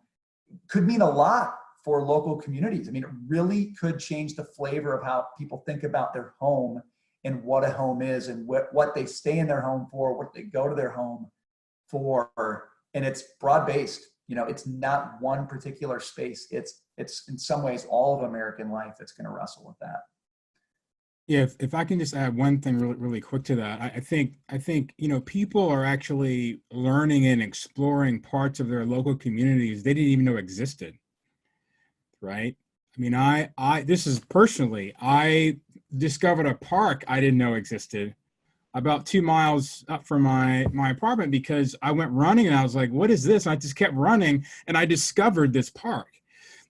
could mean a lot for local communities. I mean, it really could change the flavor of how people think about their home and what a home is and what they stay in their home for, what they go to their home for. And it's broad-based. You know, it's not one particular space. It's in some ways all of American life that's going to wrestle with that. Yeah, if I can just add one thing really quick to that, I think you know, people are actually learning and exploring parts of their local communities they didn't even know existed, right? I mean, I this is personally, I discovered a park I didn't know existed about 2 miles up from my apartment because I went running and I was like, what is this? And I just kept running and I discovered this park.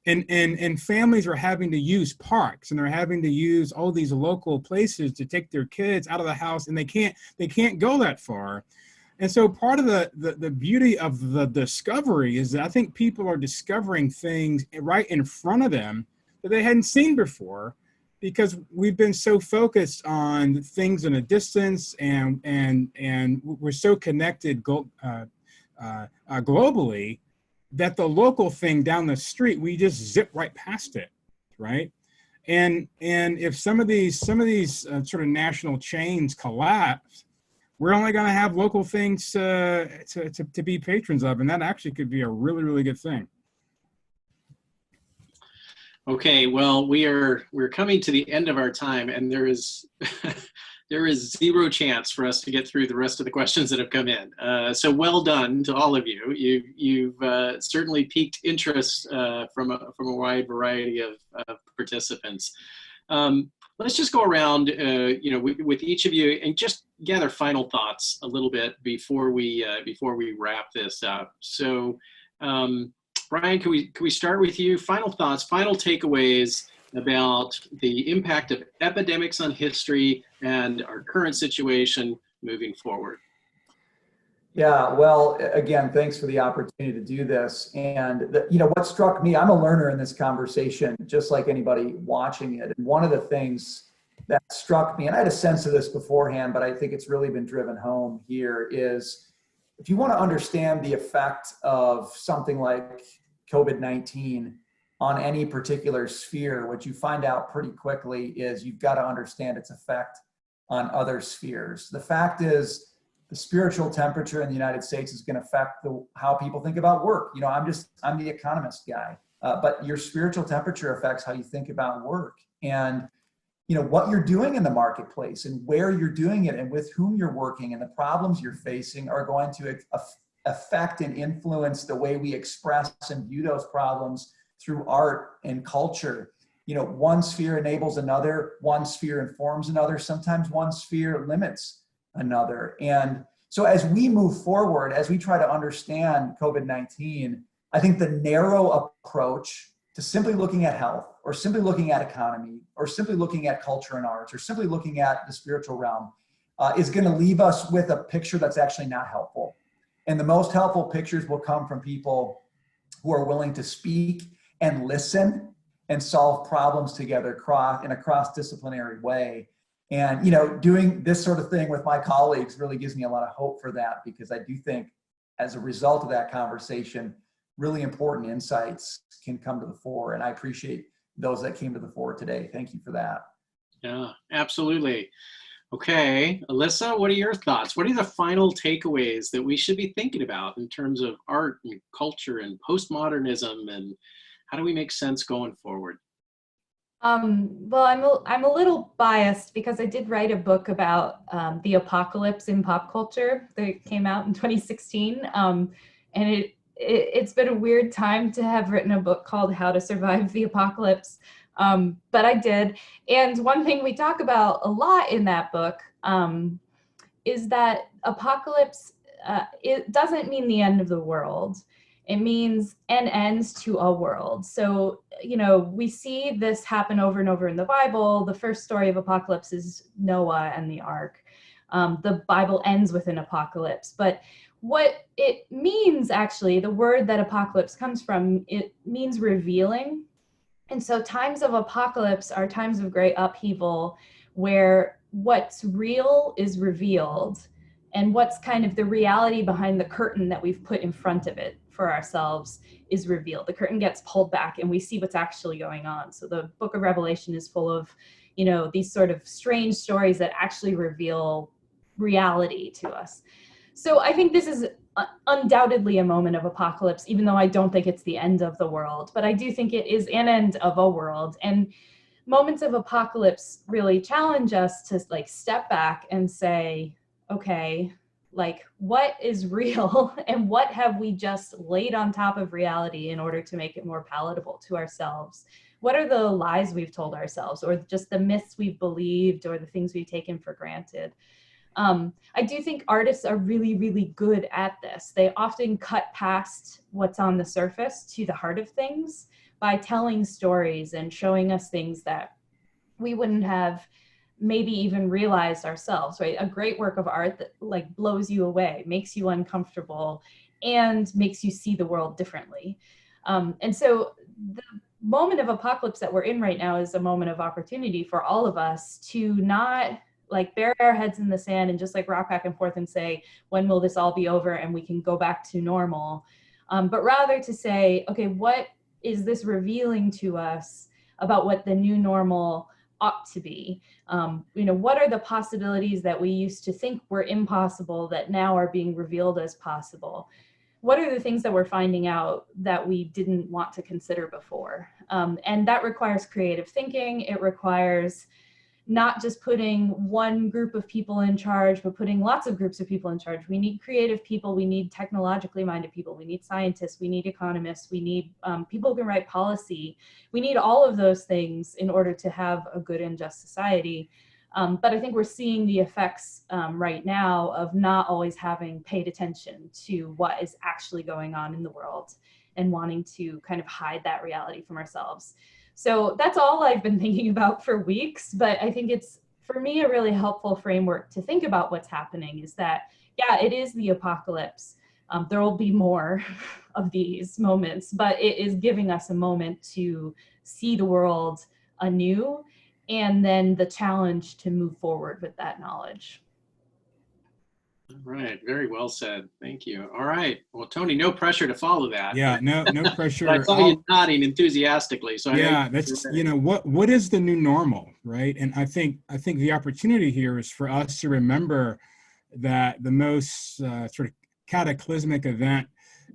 And families are having to use parks and they're having to use all these local places to take their kids out of the house, and they can't go that far. And so part of the beauty of the discovery is that I think people are discovering things right in front of them that they hadn't seen before, because we've been so focused on things in a distance and we're so connected globally that the local thing down the street, we just zip right past it, right? And if some of these sort of national chains collapse, we're only going to have local things to be patrons of, and that actually could be a really, really good thing. Okay, well, we're coming to the end of our time, and there is there is zero chance for us to get through the rest of the questions that have come in. So well done to all of you. You've certainly piqued interest from a wide variety of participants. Let's just go around, you know, with each of you and just gather final thoughts a little bit before we wrap this up. So. Brian, can we start with you? Final thoughts, final takeaways about the impact of epidemics on history and our current situation moving forward. Yeah, well, again, thanks for the opportunity to do this. And you know, what struck me, I'm a learner in this conversation, just like anybody watching it. And one of the things that struck me, and I had a sense of this beforehand, but I think it's really been driven home here, is if you want to understand the effect of something like COVID-19 on any particular sphere, what you find out pretty quickly is you've got to understand its effect on other spheres. The fact is, the spiritual temperature in the United States is going to affect how people think about work. You know, I'm the economist guy, but your spiritual temperature affects how you think about work. And you know, what you're doing in the marketplace and where you're doing it and with whom you're working and the problems you're facing are going to affect and influence the way we express and view those problems through art and culture. You know, one sphere enables another, one sphere informs another, sometimes one sphere limits another. And so as we move forward, as we try to understand COVID-19, I think the narrow approach to simply looking at health, or simply looking at economy, or simply looking at culture and arts, or simply looking at the spiritual realm is going to leave us with a picture that's actually not helpful. And the most helpful pictures will come from people who are willing to speak and listen and solve problems together in a cross-disciplinary way. And, you know, doing this sort of thing with my colleagues really gives me a lot of hope for that, because I do think as a result of that conversation, really important insights can come to the fore. And I appreciate those that came to the fore today. Thank you for that. Yeah, absolutely. Okay, Alissa, what are your thoughts? What are the final takeaways that we should be thinking about in terms of art and culture and postmodernism, and how do we make sense going forward? Well, I'm a little biased because I did write a book about the apocalypse in pop culture that came out in 2016, and it's been a weird time to have written a book called How to Survive the Apocalypse, but I did. And one thing we talk about a lot in that book is that apocalypse, it doesn't mean the end of the world. It means an end to a world. So, you know, we see this happen over and over in the Bible. The first story of apocalypse is Noah and the ark. The Bible ends with an apocalypse. But what it means, actually, the word that apocalypse comes from, it means revealing. And so times of apocalypse are times of great upheaval where what's real is revealed and what's kind of the reality behind the curtain that we've put in front of it for ourselves is revealed. The curtain gets pulled back and we see what's actually going on. So the book of Revelation is full of, you know, these sort of strange stories that actually reveal reality to us. So I think this is undoubtedly a moment of apocalypse, even though I don't think it's the end of the world, but I do think it is an end of a world. And moments of apocalypse really challenge us to like step back and say, okay, like what is real and what have we just laid on top of reality in order to make it more palatable to ourselves? What are the lies we've told ourselves, or just the myths we've believed, or the things we've taken for granted? I do think artists are really, really good at this. They often cut past what's on the surface to the heart of things by telling stories and showing us things that we wouldn't have maybe even realized ourselves, right? A great work of art that like blows you away, makes you uncomfortable, and makes you see the world differently. And so the moment of apocalypse that we're in right now is a moment of opportunity for all of us to not like bury our heads in the sand and just like rock back and forth and say, when will this all be over and we can go back to normal? But rather to say, okay, what is this revealing to us about what the new normal ought to be? You know, what are the possibilities that we used to think were impossible that now are being revealed as possible? What are the things that we're finding out that we didn't want to consider before? And that requires creative thinking. It requires not just putting one group of people in charge, but putting lots of groups of people in charge. We need creative people. We need technologically minded people. We need scientists. We need economists. We need people who can write policy. We need all of those things in order to have a good and just society. But I think we're seeing the effects right now of not always having paid attention to what is actually going on in the world and wanting to kind of hide that reality from ourselves. So that's all I've been thinking about for weeks, but I think it's, for me, a really helpful framework to think about what's happening is that, yeah, it is the apocalypse. There will be more of these moments, but it is giving us a moment to see the world anew and then the challenge to move forward with that knowledge. All right, very well said. Thank you. All right. Well, Tony, no pressure to follow that. Yeah, no pressure. I saw you nodding enthusiastically. So yeah, that's, you know, what is the new normal, right? And I think the opportunity here is for us to remember that the most sort of cataclysmic event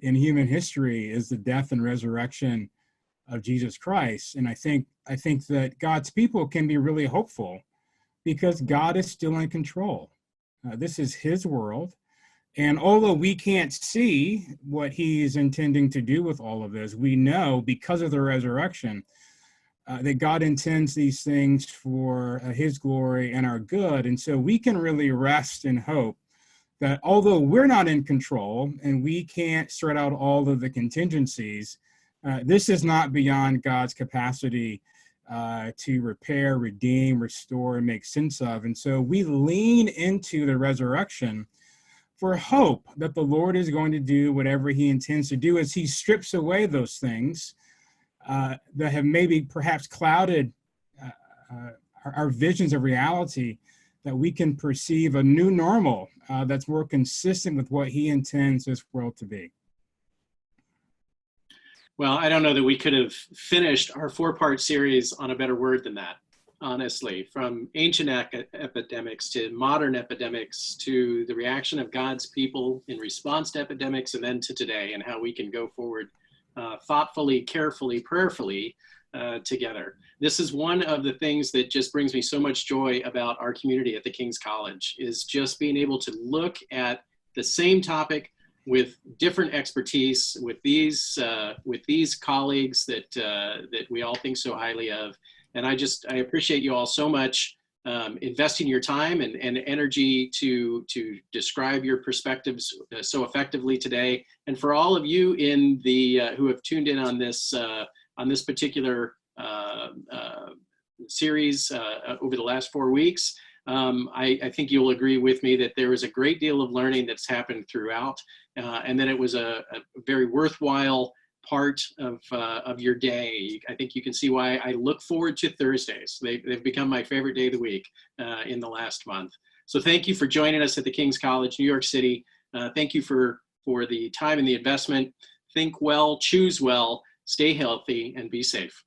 in human history is the death and resurrection of Jesus Christ. And I think that God's people can be really hopeful because God is still in control. This is his world. And although we can't see what he's intending to do with all of this, we know because of the resurrection that God intends these things for his glory and our good. And so we can really rest in hope that although we're not in control and we can't sort out all of the contingencies, this is not beyond God's capacity to repair, redeem, restore, and make sense of. And so we lean into the resurrection for hope that the Lord is going to do whatever he intends to do as he strips away those things that have maybe perhaps clouded our visions of reality, that we can perceive a new normal that's more consistent with what he intends this world to be. Well, I don't know that we could have finished our 4-part series on a better word than that, honestly, from ancient epidemics to modern epidemics to the reaction of God's people in response to epidemics, and then to today and how we can go forward thoughtfully, carefully, prayerfully together. This is one of the things that just brings me so much joy about our community at the King's College, is just being able to look at the same topic, with different expertise, with these colleagues that we all think so highly of. And I appreciate you all so much investing your time and energy to describe your perspectives so effectively today. And for all of you in the who have tuned in on this particular series over the last 4 weeks, I think you'll agree with me that there was a great deal of learning that's happened throughout, and that it was a very worthwhile part of your day. I think you can see why I look forward to Thursdays. They've become my favorite day of the week in the last month. So thank you for joining us at the King's College, New York City. Thank you for the time and the investment. Think well, choose well, stay healthy, and be safe.